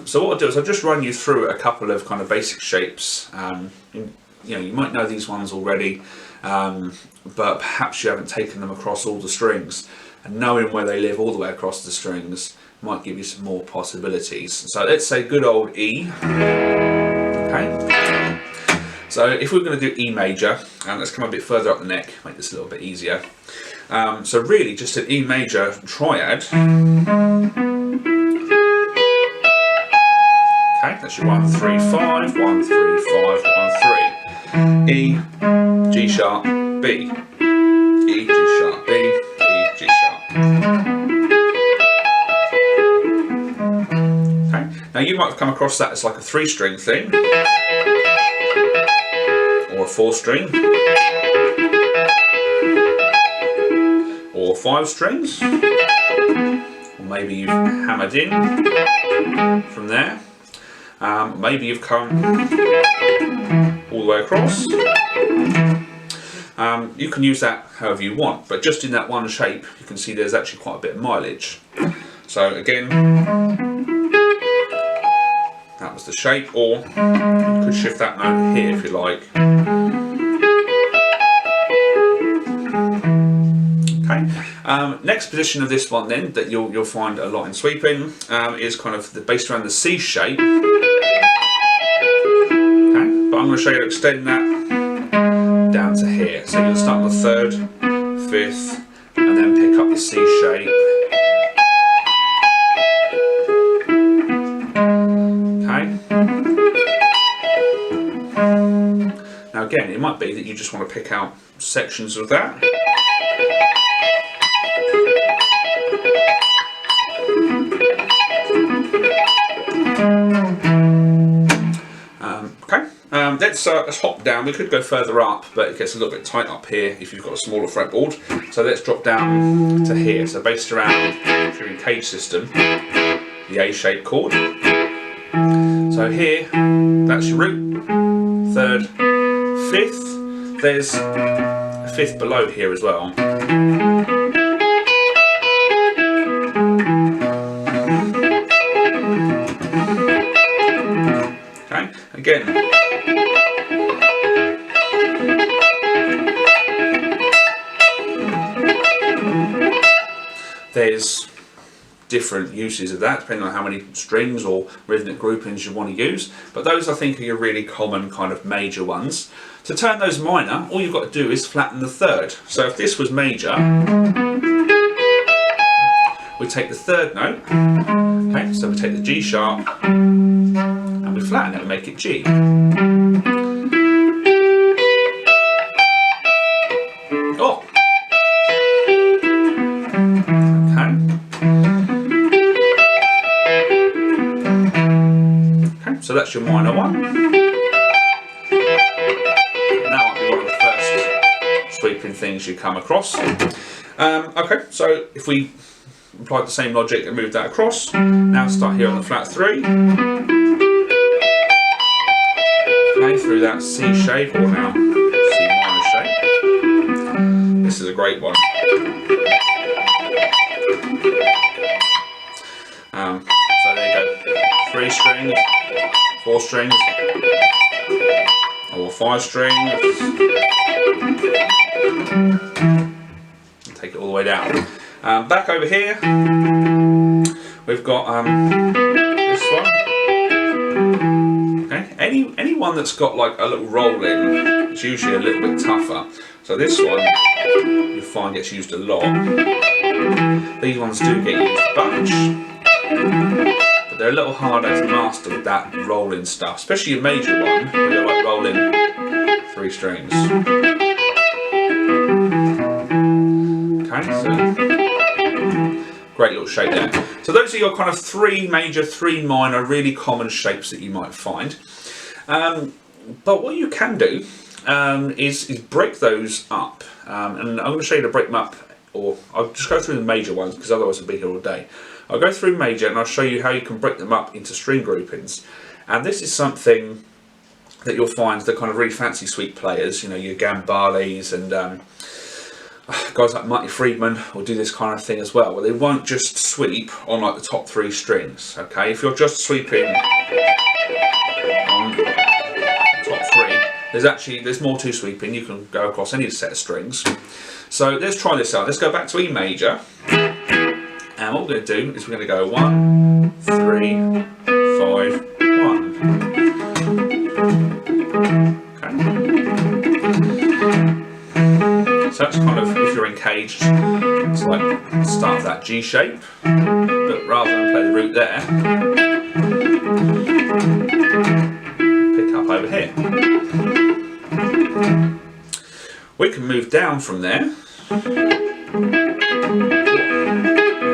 S1: So what I'll do is I'll just run you through a couple of kind of basic shapes. You know, you might know these ones already, but perhaps you haven't taken them across all the strings, and knowing where they live all the way across the strings might give you some more possibilities. So let's say good old E. Okay. So if we're going to do E major, and let's come a bit further up the neck, make this a little bit easier. So really just an E major triad. Okay, that's your 1, 3, 5, 1, 3, 5, 1, 3. E, G sharp, B. E, G sharp, B, E, G sharp. Okay, now you might have come across that as like a 3-string thing, or a 4-string, or 5 strings, or maybe you've hammered in from there. Maybe you've come all the way across. You can use that however you want, but just in that one shape you can see there's actually quite a bit of mileage. So again, that was the shape, or you could shift that note here if you like. Okay. Next position of this one then that you'll find a lot in sweeping is kind of based around the C shape. Okay, but I'm going to show you how to extend that down to here. So you'll start on the 3rd, 5th, and then pick up the C shape. Okay. Now again, it might be that you just want to pick out sections of that. Let's hop down. We could go further up, but it gets a little bit tight up here if you've got a smaller fretboard. So let's drop down to here. So based around, if you're in cage system, the A-shaped chord. So here, that's your root, 3rd, 5th. There's a 5th below here as well. Okay, again. There's different uses of that depending on how many strings or rhythmic groupings you want to use, but those I think are your really common kind of major ones. To turn those minor, all you've got to do is flatten the 3rd. So if this was major, we take the 3rd note, okay, so we take the G sharp and we flatten it and make it G. Oh! So that's your minor one. That might be one of the first sweeping things you come across. Okay, so if we apply the same logic and move that across, now start here on the flat 3. Okay, through that C shape, or now C minor shape. This is a great one. So there you go, 3 strings. 4 strings, or 5 strings. Take it all the way down. Back over here, we've got this one. Okay, any one that's got like a little roll in, it's usually a little bit tougher. So this one you find gets used a lot. These ones do get used a bunch. They're a little harder to master with that rolling stuff, especially a major one where you're like rolling 3 strings. Okay, so great little shape there. So those are your kind of 3 major, 3 minor, really common shapes that you might find. But what you can do is break those up, and I'm going to show you to break them up or I'll just go through the major ones because otherwise I'll be here all day. I'll go through major and I'll show you how you can break them up into string groupings. And this is something that you'll find the kind of really fancy sweep players, you know, your Gambales and guys like Marty Friedman will do this kind of thing as well, where they won't just sweep on like the top 3 strings. Okay, if you're just sweeping on the top 3, there's more to sweeping. You can go across any set of strings. So let's try this out. Let's go back to E major, and what we're going to do is we're going to go 1, 3, 5, 1. Okay. So that's kind of, if you're encaged, it's like start that G shape, but rather than play the root there, pick up over here. We can move down from there.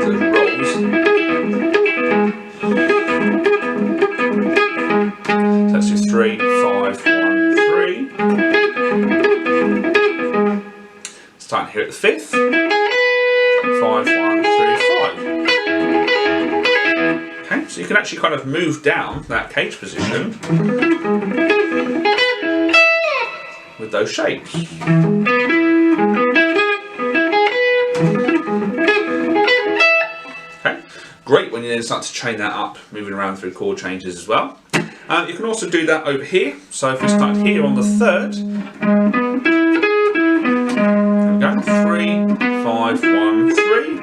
S1: Those rolls. So that's your 3, 5, 1, 3. Starting here at the 5th. 5, 1, 3, 5. Okay, so you can actually kind of move down that cage position with those shapes. Okay, great when you then start to chain that up, moving around through chord changes as well. You can also do that over here. So if we start here on the 3rd, there we go, 3, 5, 1, 3,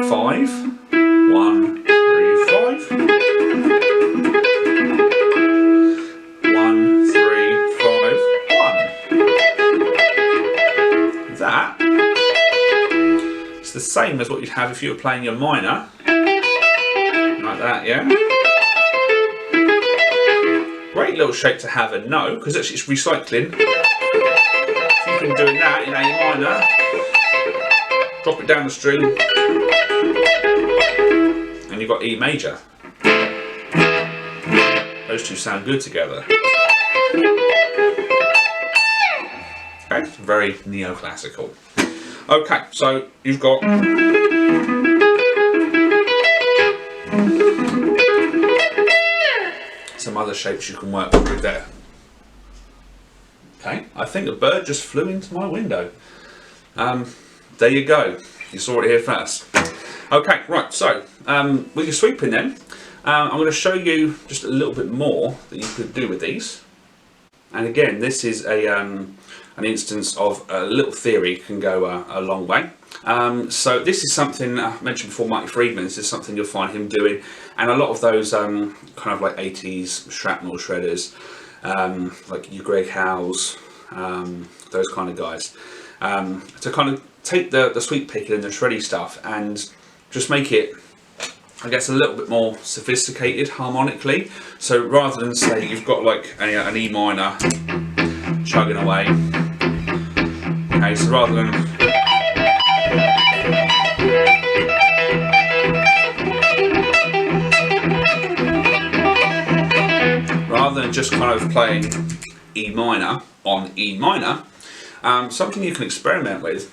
S1: 5, 1, 3, 5, 1, 3, 5, 1. That is the same as what you'd have if you were playing your minor, like that, yeah? Great little shape to have and know, because actually it's recycling. If you've been doing that in A minor, drop it down the string, and you've got E major. Those two sound good together. Okay, very neoclassical. Okay, so you've got some other shapes you can work through there. Okay, I think a bird just flew into my window. There you go, you saw it here first. Okay, right, so with your sweeping then, I'm going to show you just a little bit more that you could do with these. And again, this is an instance of a little theory can go a long way. So this is something I mentioned before, Marty Friedman. This is something you'll find him doing, and a lot of those kind of like 80s shrapnel shredders, like your Greg Howes, those kind of guys, to kind of take the sweep picking and the shreddy stuff and just make it, I guess, a little bit more sophisticated harmonically. So rather than say you've got like an E minor chugging away, okay, so rather than just kind of playing E minor on E minor, something you can experiment with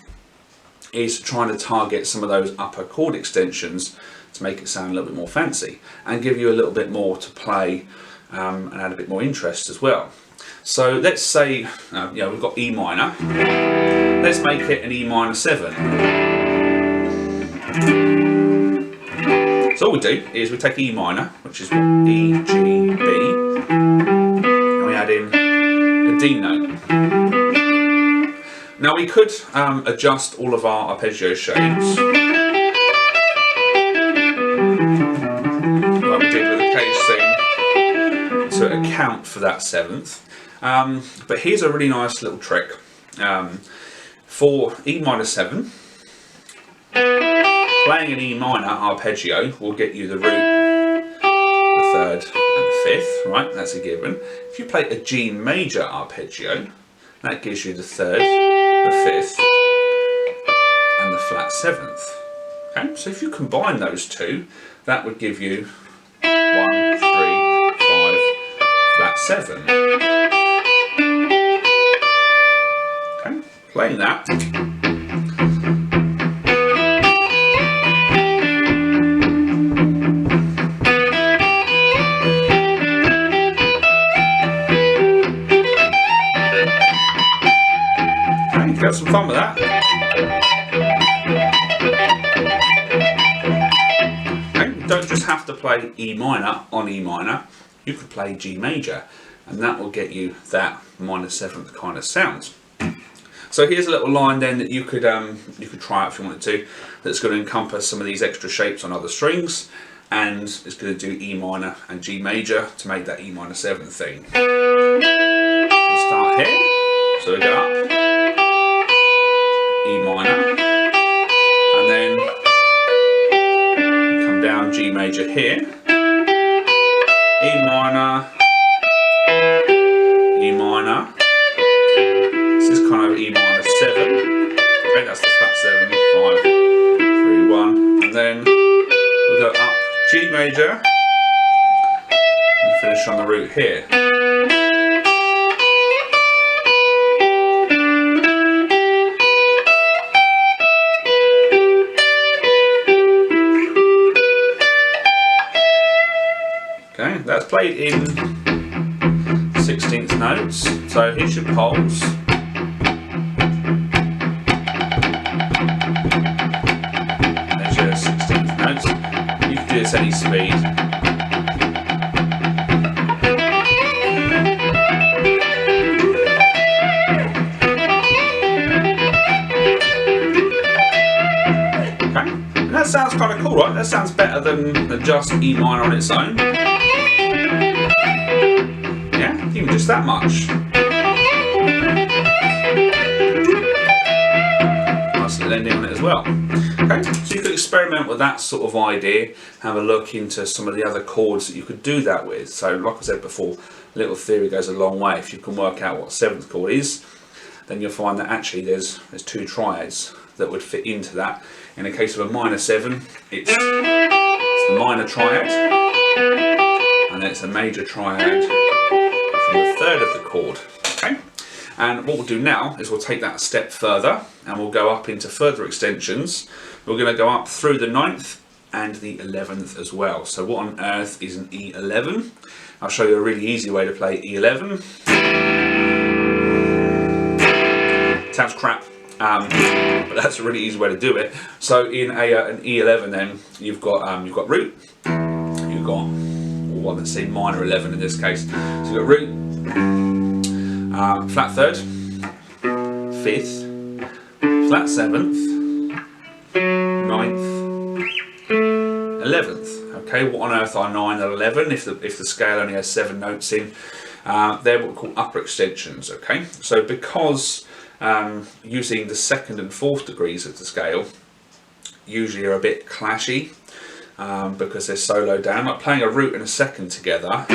S1: is trying to target some of those upper chord extensions to make it sound a little bit more fancy and give you a little bit more to play, and add a bit more interest as well. So let's say we've got E minor. Let's make it an E minor 7. So all we do is we take E minor, which is E, G, B, and we add in a D note. Now we could adjust all of our arpeggio shapes, like we did with the cage thing, to account for that 7th. But here's a really nice little trick. For E minor 7, playing an E minor arpeggio will get you the root, the 3rd and the 5th, right? That's a given. If you play a G major arpeggio, that gives you the 3rd, the 5th and the flat 7th. Okay, so if you combine those two, that would give you 1, 3, 5, flat 7. playing that. Okay, have some fun with that. Okay, you don't just have to play E minor on E minor, you could play G major, and that will get you that minor seventh kind of sound. So here's a little line then that you could try out if you wanted to, that's going to encompass some of these extra shapes on other strings, and it's going to do E minor and G major to make that E minor 7 thing. We'll start here, so we go up, E minor, and then come down G major here, E minor, E minor. This is kind of E minor 7. Okay, that's the flat 7, 5, 3, 1, and then we'll go up G major and finish on the root here. Okay, that's played in 16th notes, so here's your poles. There's your 16th notes. You can do this any speed. Okay, and that sounds kind of cool, right? That sounds better than just E minor on its own. Even just that much. Nice little ending on it as well. Okay, so you could experiment with that sort of idea, have a look into some of the other chords that you could do that with. So like I said before, little theory goes a long way. If you can work out what 7th chord is, then you'll find that actually there's 2 triads that would fit into that. In the case of a minor 7, it's the minor triad, and then it's a major triad from the 3rd of the chord. Okay, and what we'll do now is we'll take that a step further and we'll go up into further extensions. We're going to go up through the 9th and the 11th as well. So what on earth is an E11? I'll show you a really easy way to play E11. Sounds crap, but that's a really easy way to do it. So in an E11 then you've got root, you've got, well, let's say minor 11 in this case. So you've got root, flat 3rd, 5th, flat 7th, 9th, 11th. Okay, what on earth are 9 and 11 if the scale only has 7 notes in? They're what we call upper extensions. Okay, so because using the 2nd and 4th degrees of the scale usually are a bit clashy, because they're so low down. Like playing a root and a 2nd together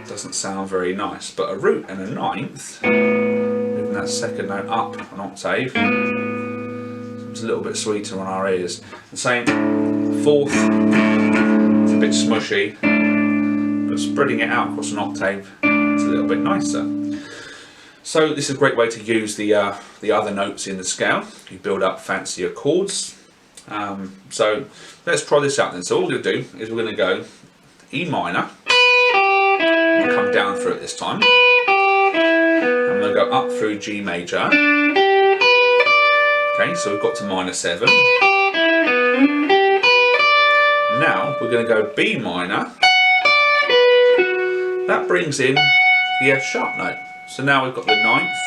S1: doesn't sound very nice, but a root and a 9th, moving that 2nd note up an octave, it's a little bit sweeter on our ears. The same 4th, it's a bit smushy, but spreading it out across an octave, it's a little bit nicer. So this is a great way to use the other notes in the scale. You build up fancier chords. So let's try this out then. So all we're going to do is we're going to go E minor, and come down through it this time, and we'll go up through G major. Okay, so we've got to minor 7. Now we're going to go B minor. That brings in the F sharp note. So now we've got the 9th,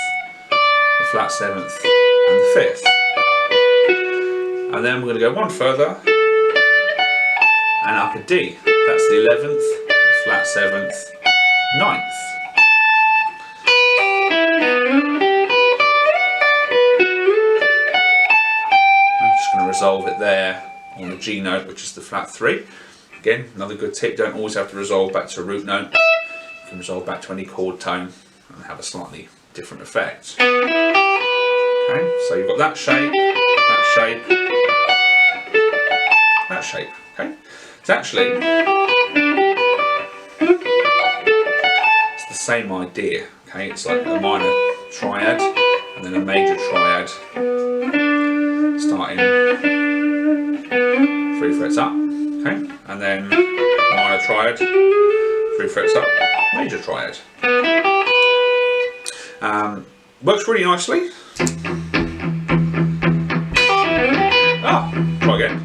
S1: the flat 7th, and the 5th. And then we're going to go one further and up a D. That's the 11th, flat 7th, 9th. I'm just going to resolve it there on the G note, which is the flat 3. Again, another good tip, don't always have to resolve back to a root note. You can resolve back to any chord tone and have a slightly different effect. Okay, so you've got that shape, that shape, that shape. Okay, it's actually the same idea. Okay, it's like a minor triad and then a major triad starting 3 frets up, okay, and then minor triad, 3 frets up, major triad. Works really nicely. Try again.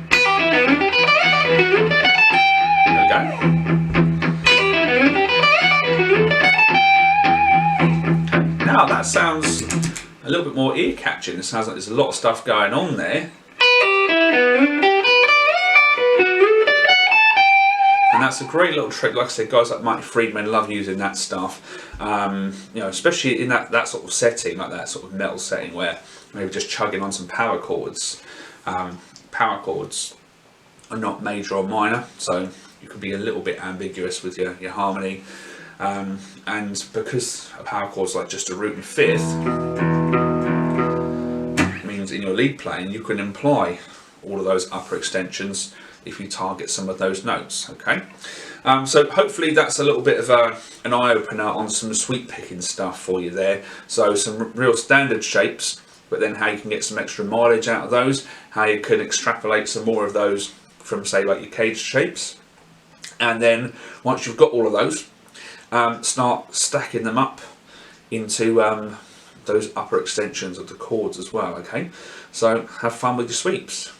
S1: There we go. Okay. Now that sounds a little bit more ear-catching. It sounds like there's a lot of stuff going on there. And that's a great little trick. Like I said, guys like Mike Friedman love using that stuff. You know, especially in that sort of setting, like that sort of metal setting where maybe just chugging on some power chords. Power chords are not major or minor, so you can be a little bit ambiguous with your harmony. And because a power chord's like just a root and fifth, it means in your lead playing you can imply all of those upper extensions if you target some of those notes, okay? So hopefully that's a little bit of an eye-opener on some sweep picking stuff for you there. So some real standard shapes, but then how you can get some extra mileage out of those, how you can extrapolate some more of those from, say, like your cage shapes. And then once you've got all of those, start stacking them up into those upper extensions of the chords as well, okay? So have fun with your sweeps.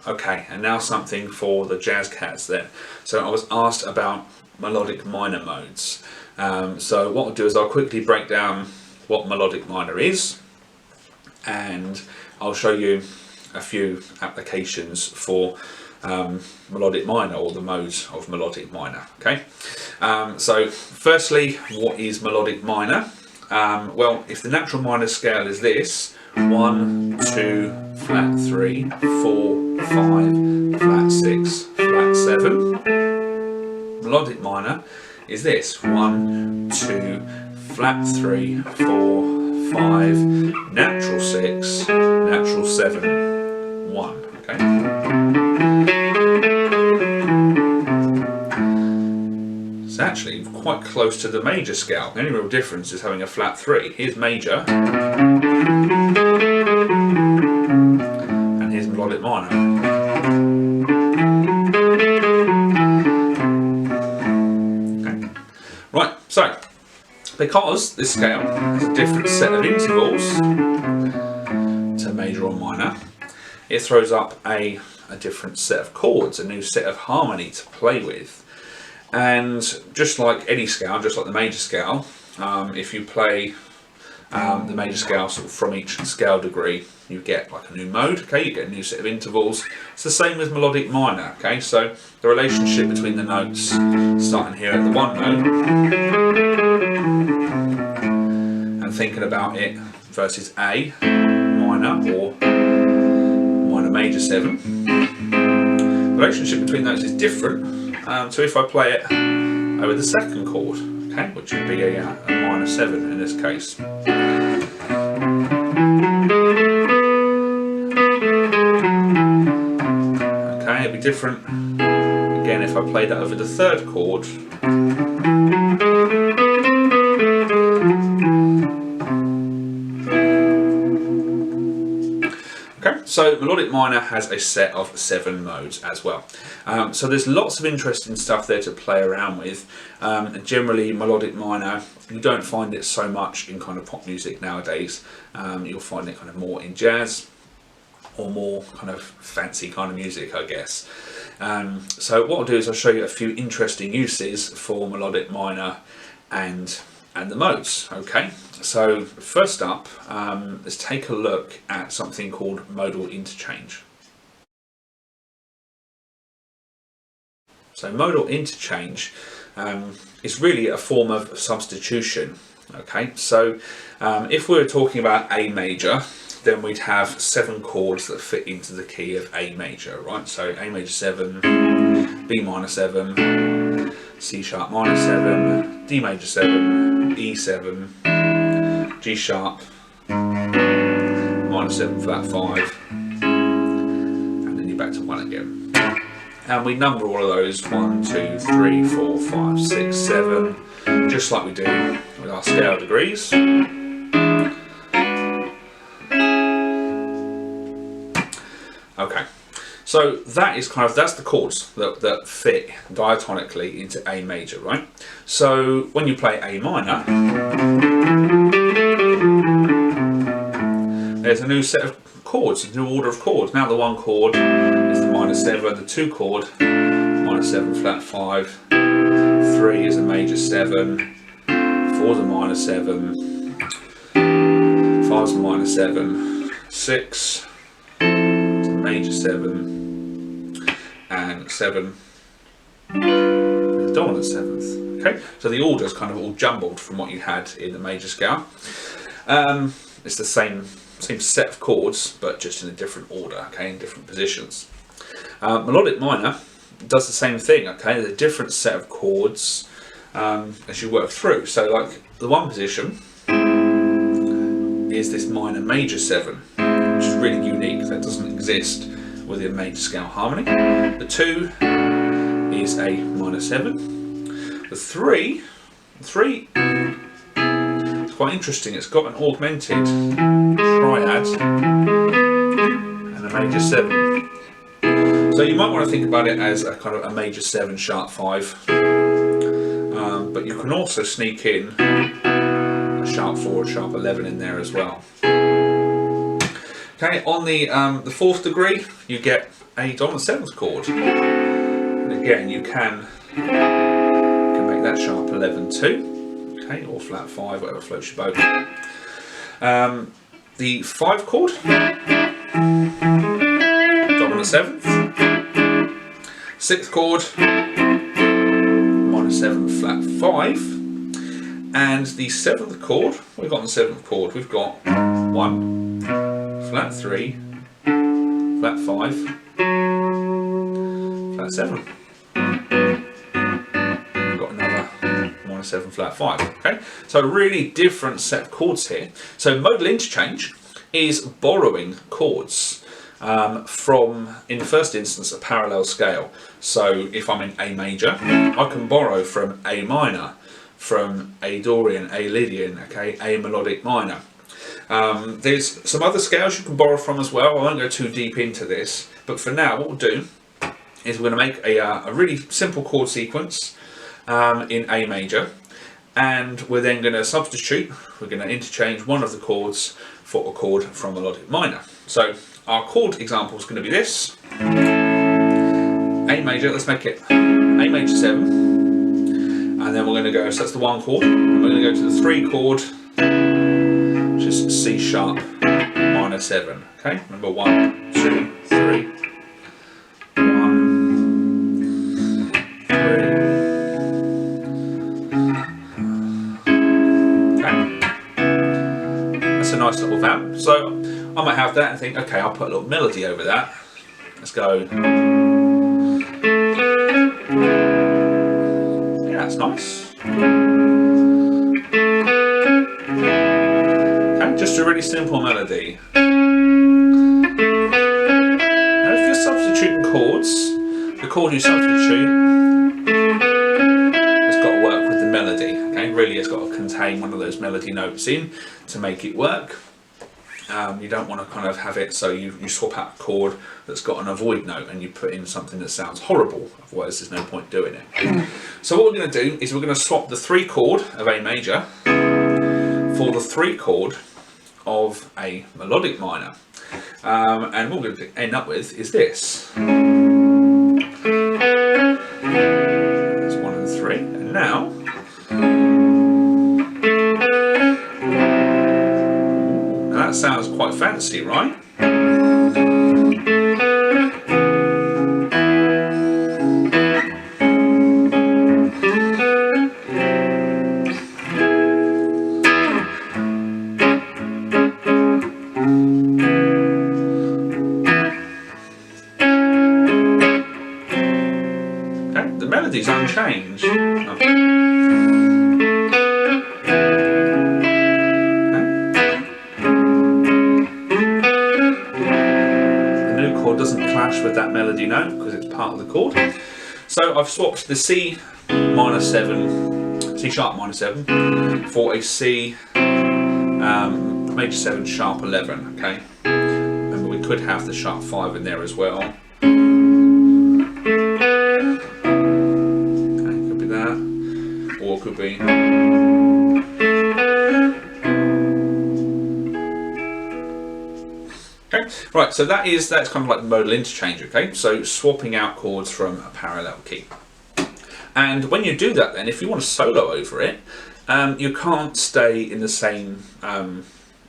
S1: Okay, and now something for the jazz cats then. So I was asked about melodic minor modes. So what I'll do is I'll quickly break down what melodic minor is, and I'll show you a few applications for melodic minor, or the modes of melodic minor, okay? So firstly, what is melodic minor? Well, if the natural minor scale is this, 1, 2, flat 3, 4, 5, flat 6, flat 7. Melodic minor is this, 1, 2, flat 3, 4, 5, natural 6, natural 7, 1, okay? It's actually quite close to the major scale. The only real difference is having a flat 3. Here's major, and here's melodic minor. Okay. Right, so because this scale has a different set of intervals to major or minor, it throws up a different set of chords, a new set of harmony to play with. And just like any scale, just like the major scale, if you play the major scale sort of from each scale degree, you get like a new mode, okay, you get a new set of intervals. It's the same with melodic minor, okay, so the relationship between the notes, starting here at the 1 note, and thinking about it versus A minor or minor major 7. The relationship between those is different. So if I play it over the second chord, okay, which would be a minor 7 in this case. Okay, it'd be different again if I played that over the third chord. So melodic minor has a set of 7 modes as well. So there's lots of interesting stuff there to play around with. Generally melodic minor, you don't find it so much in kind of pop music nowadays. You'll find it kind of more in jazz or more kind of fancy kind of music, I guess. So what I'll do is I'll show you a few interesting uses for melodic minor and the modes, okay? So first up, let's take a look at something called modal interchange. So modal interchange is really a form of substitution, okay? So if we were talking about A major, then we'd have 7 chords that fit into the key of A major, right? So A major 7, B minor 7, C sharp minor 7, D major 7, E 7, G sharp, minor 7 flat 5, and then you're back to 1 again. And we number all of those 1, 2, 3, 4, 5, 6, 7, just like we do with our scale degrees. Okay, so that is that's the chords that fit diatonically into A major, right? So when you play A minor, there's a new set of chords, a new order of chords. Now the 1 chord is the minor 7, the 2 chord, minor 7 flat 5, 3 is a major 7, 4 is a minor 7, 5 is a minor 7, 6 is a major 7, and 7 is a dominant 7th. Okay, so the order is kind of all jumbled from what you had in the major scale. It's the same set of chords, but just in a different order, okay, in different positions. Melodic minor does the same thing, okay, there's a different set of chords as you work through. So like the 1 position is this minor major 7, which is really unique, that doesn't exist with a major scale harmony. The 2 is a minor 7. The 3 is quite interesting, it's got an augmented triad and a major 7. So you might want to think about it as a kind of a major 7 sharp 5, but you can also sneak in a sharp 4, a sharp 11 in there as well. Okay, on the 4th degree you get a dominant 7th chord, and again you can make that sharp 11 too. Okay, or flat 5, whatever floats your boat. The 5 chord, dominant 7th, 6th chord, minor 7 flat 5, and the 7th chord, what have we got on the 7th chord? We've got 1, flat 3, flat 5, flat 7. 7 flat 5. Okay, so a really different set of chords here. So modal interchange is borrowing chords from, in the first instance, a parallel scale. So if I'm in A major, I can borrow from A minor, from A Dorian, A Lydian, okay, A melodic minor. There's some other scales you can borrow from as well. I won't go too deep into this, but for now what we'll do is we're going to make a really simple chord sequence in A major, and we're then going to substitute, we're going to interchange one of the chords for a chord from melodic minor. So our chord example is going to be this, A major, let's make it A major 7, and then we're going to go, so that's the 1 chord, and we're going to go to the 3 chord, which is C sharp minor 7, okay, remember 1, 2, 3, 1, 3, a nice little vamp. So I might have that and think, okay, I'll put a little melody over that. Let's go. Yeah, that's nice. Okay, just a really simple melody. Now if you're substituting chords, the chord you substitute has got to work with the melody. Okay, really it's got to contain one of those melody notes in to make it work. You don't want to kind of have it so you swap out a chord that's got an avoid note and you put in something that sounds horrible, otherwise there's no point doing it. So what we're going to do is we're going to swap the 3 chord of A major for the 3 chord of A melodic minor, and what we're going to end up with is this. That's 1 and 3, and now that sounds quite fancy, right? Okay, the melody's unchanged. Doesn't clash with that melody note because it's part of the chord. So I've swapped the C minor 7, C C sharp minor 7 for a C major 7 sharp 11. Okay, remember we could have the sharp 5 in there as well. Okay, could be that, or it could be. Okay, right. So that's kind of like the modal interchange. Okay, so swapping out chords from a parallel key. And when you do that, then if you want to solo over it, you can't stay in the same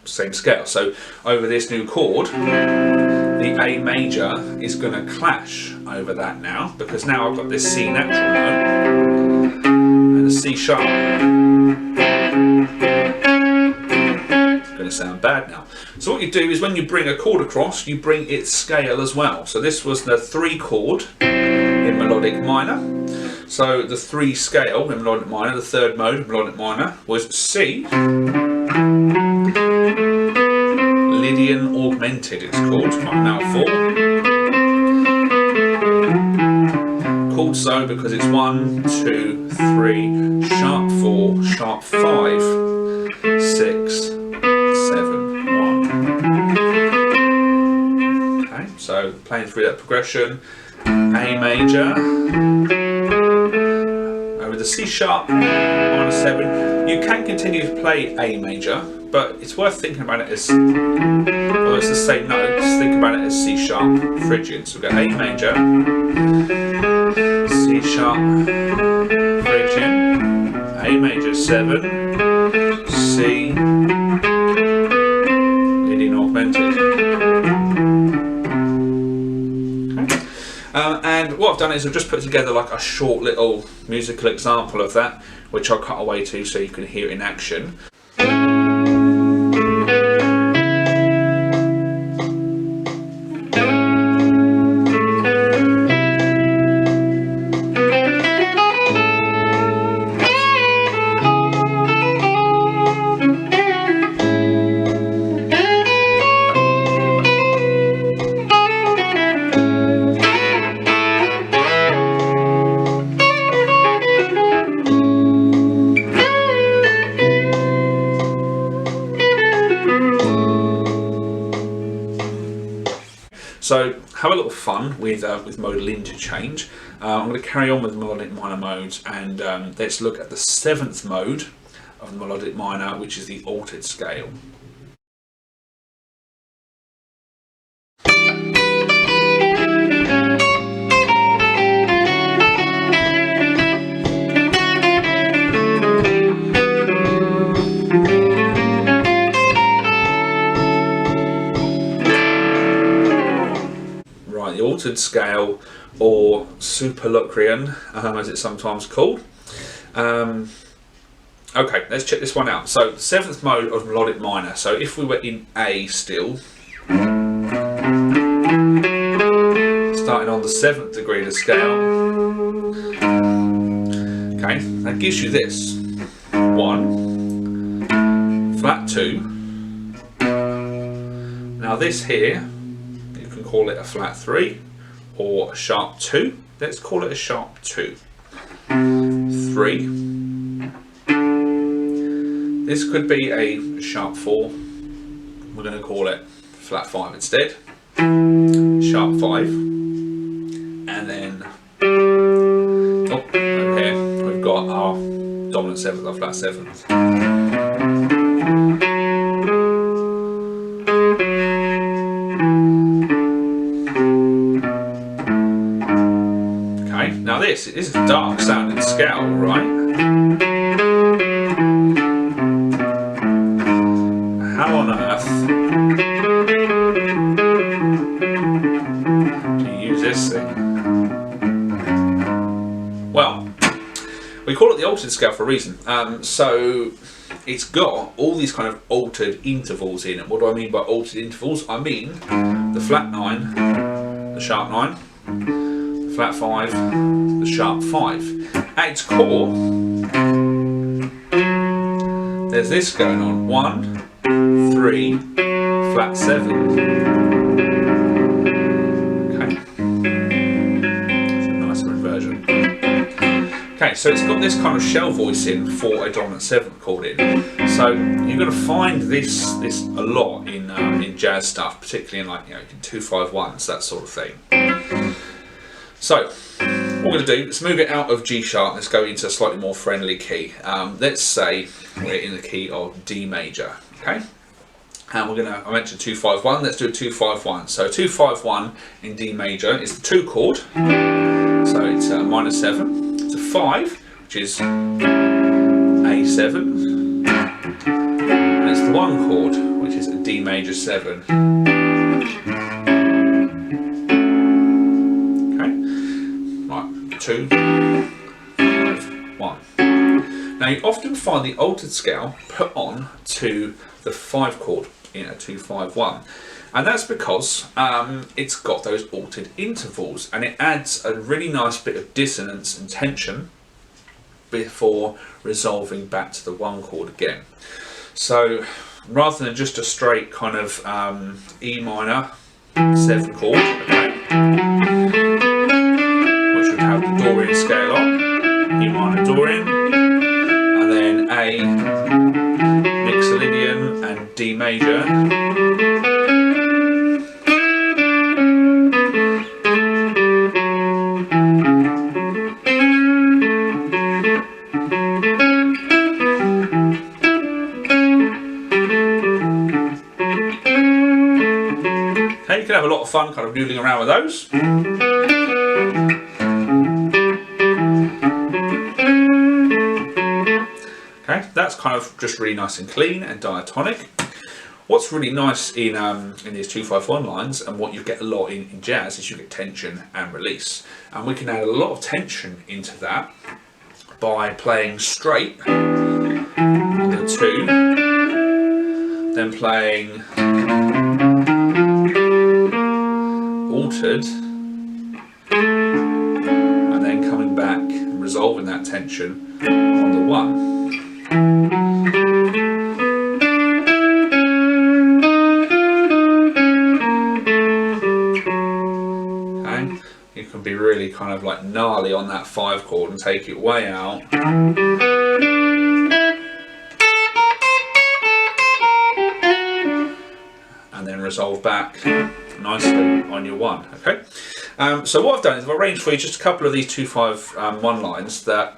S1: scale. So over this new chord, the A major is going to clash over that now, because now I've got this C natural note and a C sharp. It's going to sound bad now. So what you do is when you bring a chord across, you bring its scale as well. So this was the 3 chord in melodic minor. So the 3 scale in melodic minor, the 3rd mode of melodic minor, was C. Lydian augmented it's called, like now 4. Called so because it's 1, 2, 3, sharp 4, sharp 5, 6, 7, 1. Okay, so playing through that progression, A major, over the C sharp, minor 7. You can continue to play A major, but it's worth thinking about it as, although it's the same notes, think about it as C sharp Phrygian. So we've got A major, C sharp Phrygian, A major 7, C, Lydian augmented. And what I've done is I've just put together like a short little musical example of that, which I'll cut away to so you can hear it in action. So have a little fun with modal interchange. I'm going to carry on with the melodic minor modes, and let's look at the 7th mode of the melodic minor, which is the altered scale. The altered scale, or superlucrian, as it's sometimes called. Okay, let's check this one out. So the 7th mode of melodic minor. So if we were in A still, starting on the 7th degree of the scale, okay, that gives you this: 1, flat 2. Now this here, call it a flat 3 or a sharp 2. Let's call it a sharp 2. 3. This could be a sharp 4. We're going to call it flat 5 instead. Sharp 5. And then over here we've got our dominant 7th, our flat 7th. Now this is a dark sounding scale, right? How on earth do you use this thing? Well, we call it the altered scale for a reason. So it's got all these kind of altered intervals in it. What do I mean by altered intervals? I mean the flat 9, the sharp 9, flat 5, the sharp 5. At its core, there's this going on: 1, 3, flat 7. Okay, it's a nicer inversion. Okay, Okay, so it's got this kind of shell voicing for a dominant 7th chord in. So you're going to find this a lot in jazz stuff, particularly in, like, you know, 2-5-1s, that sort of thing. So what we're going to do, let's move it out of G sharp. Let's go into a slightly more friendly key. Let's say we're in the key of D major. Okay. And we're going to, I mentioned 2-5-1, let's do a 2-5-1. So 2-5-1 in D major is the 2 chord, so it's a minor 7, it's a 5, which is A7, and it's the 1 chord, which is a D major 7. Okay, right, 2, 5, 1. Now you often find the altered scale put on to the 5 chord in a 2-5-1, and that's because it's got those altered intervals, and it adds a really nice bit of dissonance and tension before resolving back to the 1 chord again. So rather than just a straight kind of E minor 7 chord, okay, which would have the Dorian scale on, E minor Dorian, and then A Mixolydian and D major. Okay, you can have a lot of fun kind of noodling around with those. Okay, that's kind of just really nice and clean and diatonic. What's really nice in these 2-5-1 lines, and what you get a lot in jazz, is you get tension and release. And we can add a lot of tension into that by playing straight on the 2, then playing altered, and then coming back and resolving that tension on the 1. Okay, you can be really kind of like gnarly on that 5 chord and take it way out. And then resolve back nicely on your 1. Okay, so what I've done is I've arranged for you just a couple of these 2-5-1 lines that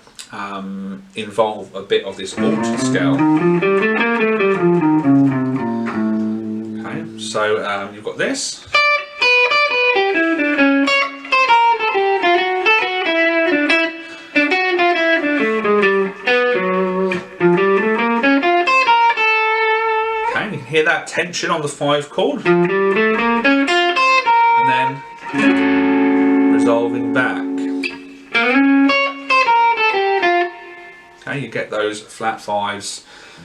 S1: involve a bit of this altered scale. Okay, so you've got this. Okay, you can hear that tension on the 5 chord, and then resolving back. Okay, you get those flat 5s,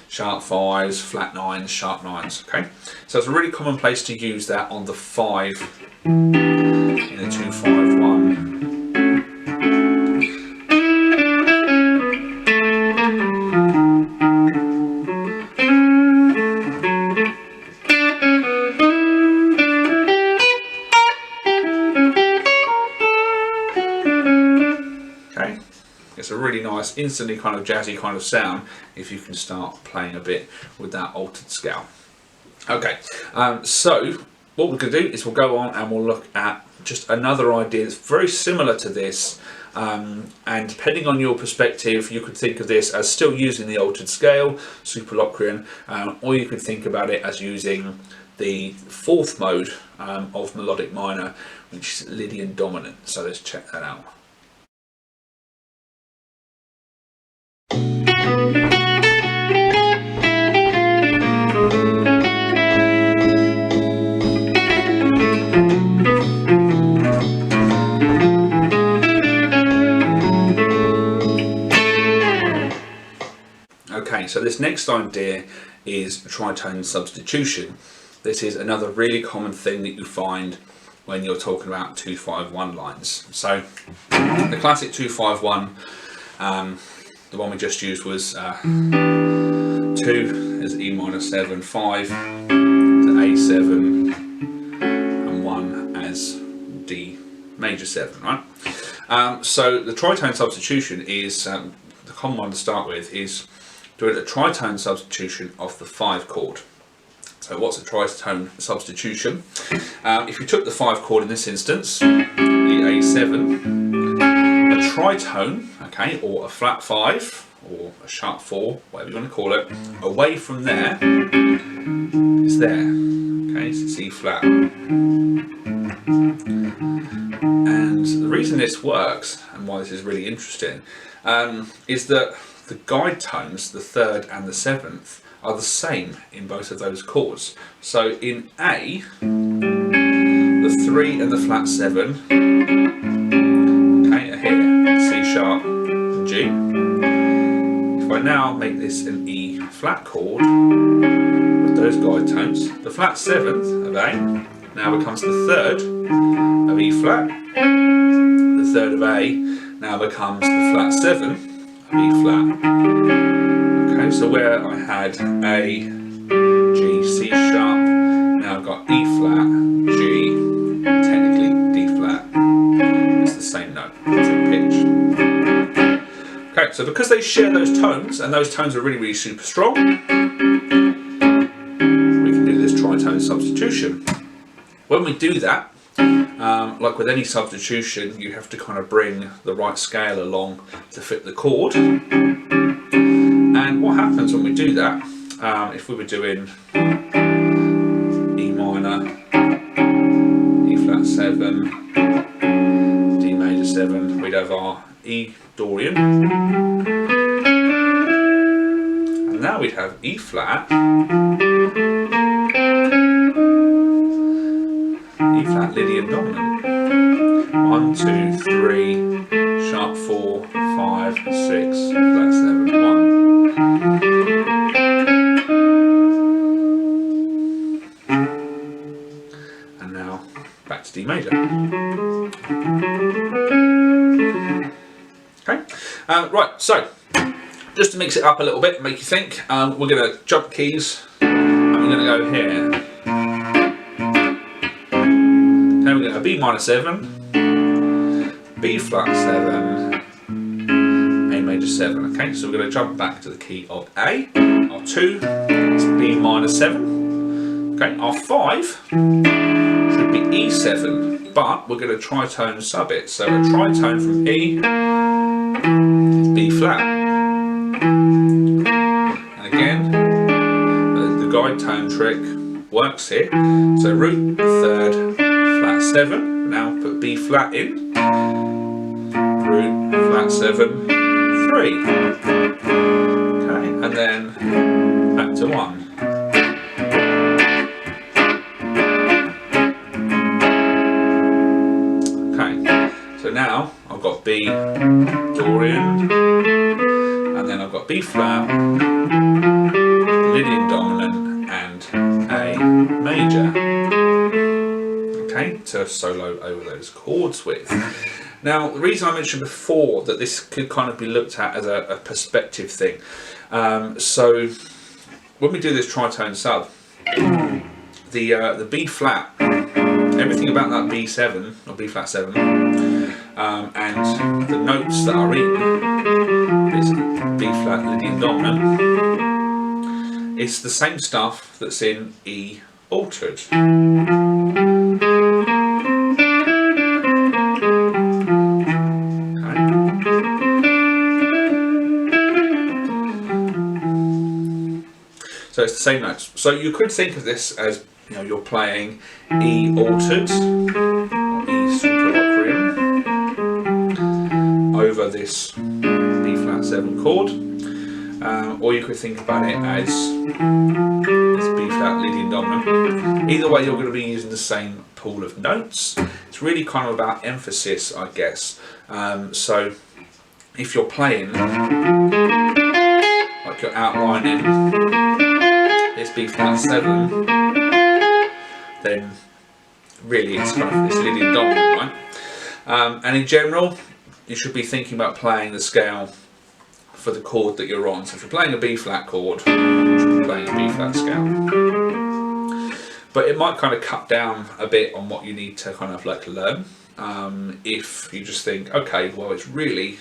S1: sharp 5s, flat 9s, sharp 9s. Okay, so it's a really common place to use that on the 5 in a 2-5-1. It's a really nice, instantly kind of jazzy kind of sound if you can start playing a bit with that altered scale. Okay, so what we're going to do is we'll go on and we'll look at just another idea that's very similar to this, and depending on your perspective, you could think of this as still using the altered scale, super Locrian, or you could think about it as using the 4th mode of melodic minor, which is Lydian dominant. So let's check that out. Okay, so this next idea is tritone substitution. This is another really common thing that you find when you're talking about 2-5-1 lines. So the classic 2-5-1, the one we just used was 2 as E minor 7, 5 as A7, and 1 as D major 7, right? So the tritone substitution is, the common one to start with is doing a tritone substitution of the 5 chord. So what's a tritone substitution? If you took the 5 chord in this instance, the A7, a tritone, okay, or a flat 5, or a sharp 4, whatever you want to call it, away from there is there. Okay, so it's E flat. And the reason this works, and why this is really interesting, is that the guide tones, the 3rd and the 7th, are the same in both of those chords. So in A, the 3 and the flat 7, okay, are here, C sharp and G. If I now make this an E flat chord with those guide tones, the flat 7th of A now becomes the 3rd of E flat, the 3rd of A now becomes the flat 7 of E flat. Okay, so where I had A, G, C sharp, now I've got E flat, G, technically D flat. It's the same note, same pitch. Okay, so because they share those tones, and those tones are really, really super strong, we can do this tritone substitution. When we do that, like with any substitution, you have to kind of bring the right scale along to fit the chord. And what happens when we do that, if we were doing E minor, E flat 7, D major 7, we'd have our E Dorian, and now we'd have E flat, E flat Lydian dominant. 1, 2, 3, sharp 4, 5, 6, flat 7, 1. And now back to D major. Okay, right, so just to mix it up a little bit, make you think, we're going to jump keys and we're going to go here. Okay, we're going to have B minor 7, B flat 7, A major 7. Okay, so we're going to jump back to the key of A. Our 2 is B minor 7. Okay, our 5 should be E7, but we're going to tritone sub it. So a tritone from E is B flat. And again, the guide tone trick works here. So root 3rd, flat 7. Now put B flat in. Root, flat 7, 3. Okay, and then back to 1. Okay, so now I've got B Dorian, and then I've got B flat, Lydian dominant, and A major. Okay, to solo over those chords with. Now, the reason I mentioned before that this could kind of be looked at as a perspective thing. So when we do this tritone sub, the B flat, everything about that B7 or B flat 7, and the notes that are in this B flat Lydian dominant, it's the same stuff that's in E altered. So it's the same notes. So you could think of this as, you know, you're playing E altered or E super requiem over this B flat 7 chord, or you could think about it as this B flat Lydian dominant. Either way, you're going to be using the same pool of notes. It's really kind of about emphasis, I guess. So if you're playing like you're outlining this B flat 7, then really it's kind of this Lydian dominant, right? And in general, you should be thinking about playing the scale for the chord that you're on. So if you're playing a B flat chord, you should be playing a B flat scale. But it might kind of cut down a bit on what you need to kind of like learn. if you just think, okay, well it's really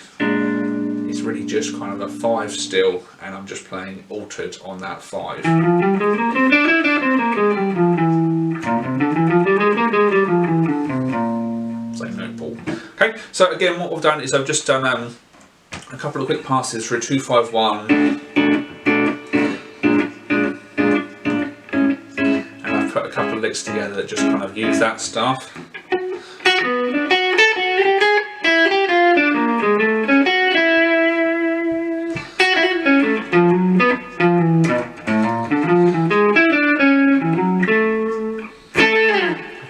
S1: just kind of a 5 still, and I'm just playing altered on that 5. Same note, Paul. Okay, so again, what we've done is I've just done a couple of quick passes through 2-5-1, and I've put a couple of licks together that just kind of use that stuff.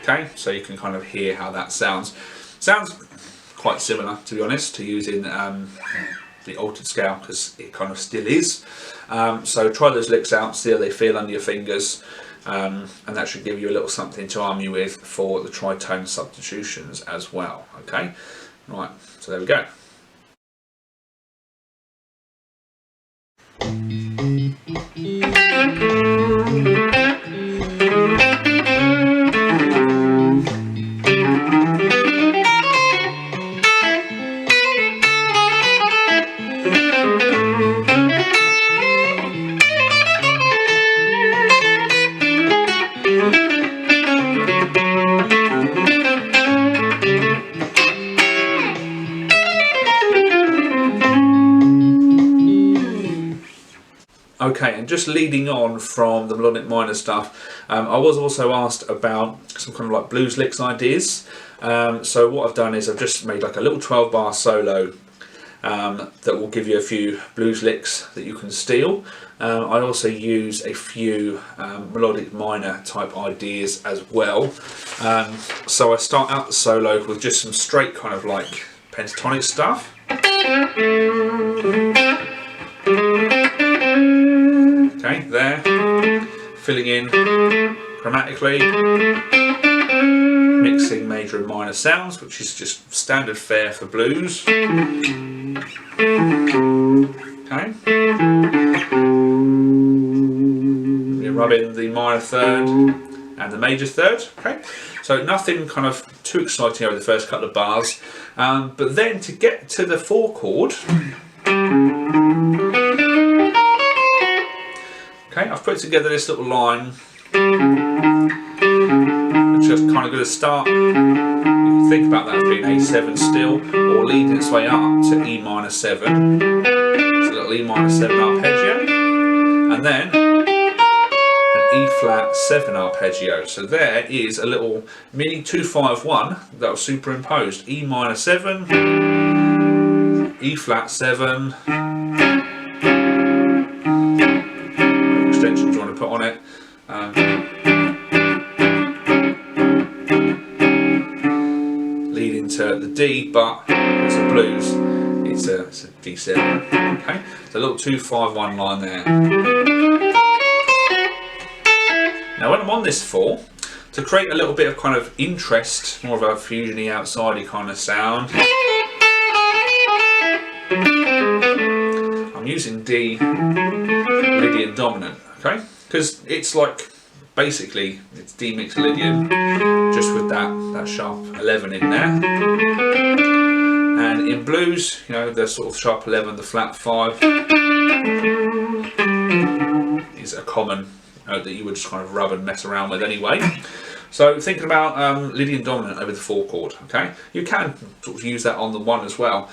S1: Okay, so you can kind of hear how that sounds. Sounds quite similar, to be honest, to using the altered scale, because it kind of still is. So try those licks out, see how they feel under your fingers, and that should give you a little something to arm you with for the tritone substitutions as well. Okay, right, so there we go. Okay, and just leading on from the melodic minor stuff, I was also asked about some kind of like blues licks ideas. So what I've done is I've just made like a little 12-bar solo that will give you a few blues licks that you can steal. I also use a few melodic minor type ideas as well. So I start out the solo with just some straight kind of like pentatonic stuff. Okay, there, filling in chromatically, mixing major and minor sounds, which is just standard fare for blues. Okay, you rub in the minor third and the major third. Okay, so nothing kind of too exciting over the first couple of bars, but then to get to the 4 chord. Okay, I've put together this little line, which is kind of going to start. You can think about that as being A7 still, or leading its way up to E minor 7. It's a little E minor 7 arpeggio, and then an E flat 7 arpeggio. So there is a little mini 2-5-1 that was superimposed. E minor 7, E flat 7. Extensions you want to put on it. Leading to the D, but it's a blues. It's a D7. Okay, so a little 2-5-1 line there. Now, when I'm on this 4, to create a little bit of kind of interest, more of a fusiony, outsidey kind of sound, I'm using D Lydian dominant. Okay, because it's like basically it's D mixed Lydian, just with that sharp 11 in there. And in blues, you know, the sort of sharp 11, the flat 5 is a common note that you would just kind of rub and mess around with anyway. So thinking about Lydian dominant over the 4 chord. Okay, you can sort of use that on the 1 as well,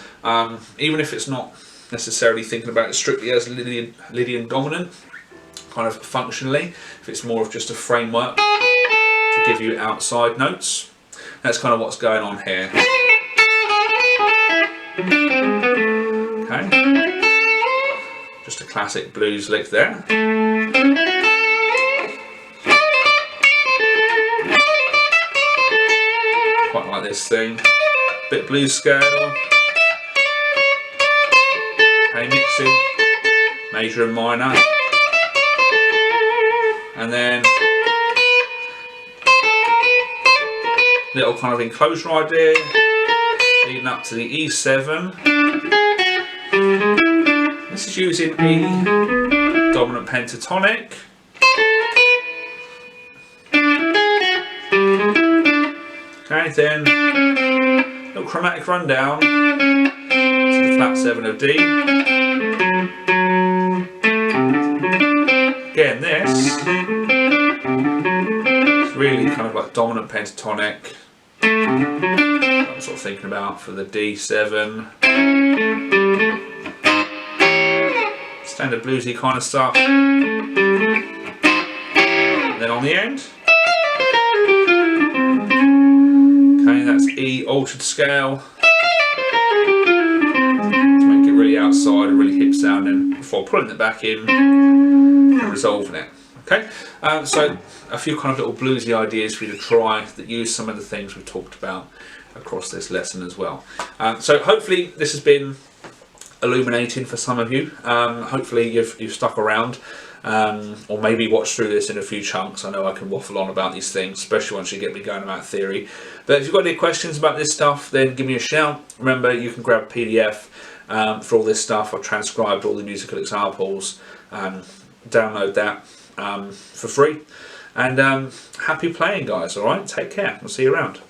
S1: even if it's not necessarily thinking about it strictly as Lydian dominant. Kind of functionally, if it's more of just a framework to give you outside notes. That's kind of what's going on here. Okay, just a classic blues lick there. Quite like this thing, bit blues scale. Okay, mixing major and minor. And then little kind of enclosure idea, leading up to the E7. This is using E dominant pentatonic. Okay, then little chromatic rundown to the flat 7 of D. Again, this is really kind of like dominant pentatonic. I'm sort of thinking about for the D7. Standard bluesy kind of stuff. And then on the end. Okay, that's E altered scale. To make it really outside and really hip sounding before pulling it back in and resolving it. Okay, so a few kind of little bluesy ideas for you to try that use some of the things we've talked about across this lesson as well. So hopefully this has been illuminating for some of you. Hopefully you've stuck around, or maybe watched through this in a few chunks. I know I can waffle on about these things, especially once you get me going about theory. But if you've got any questions about this stuff, then give me a shout. Remember, you can grab a PDF for all this stuff. I've transcribed all the musical examples. Download that for free. And happy playing, guys. All right, take care. I'll see you around.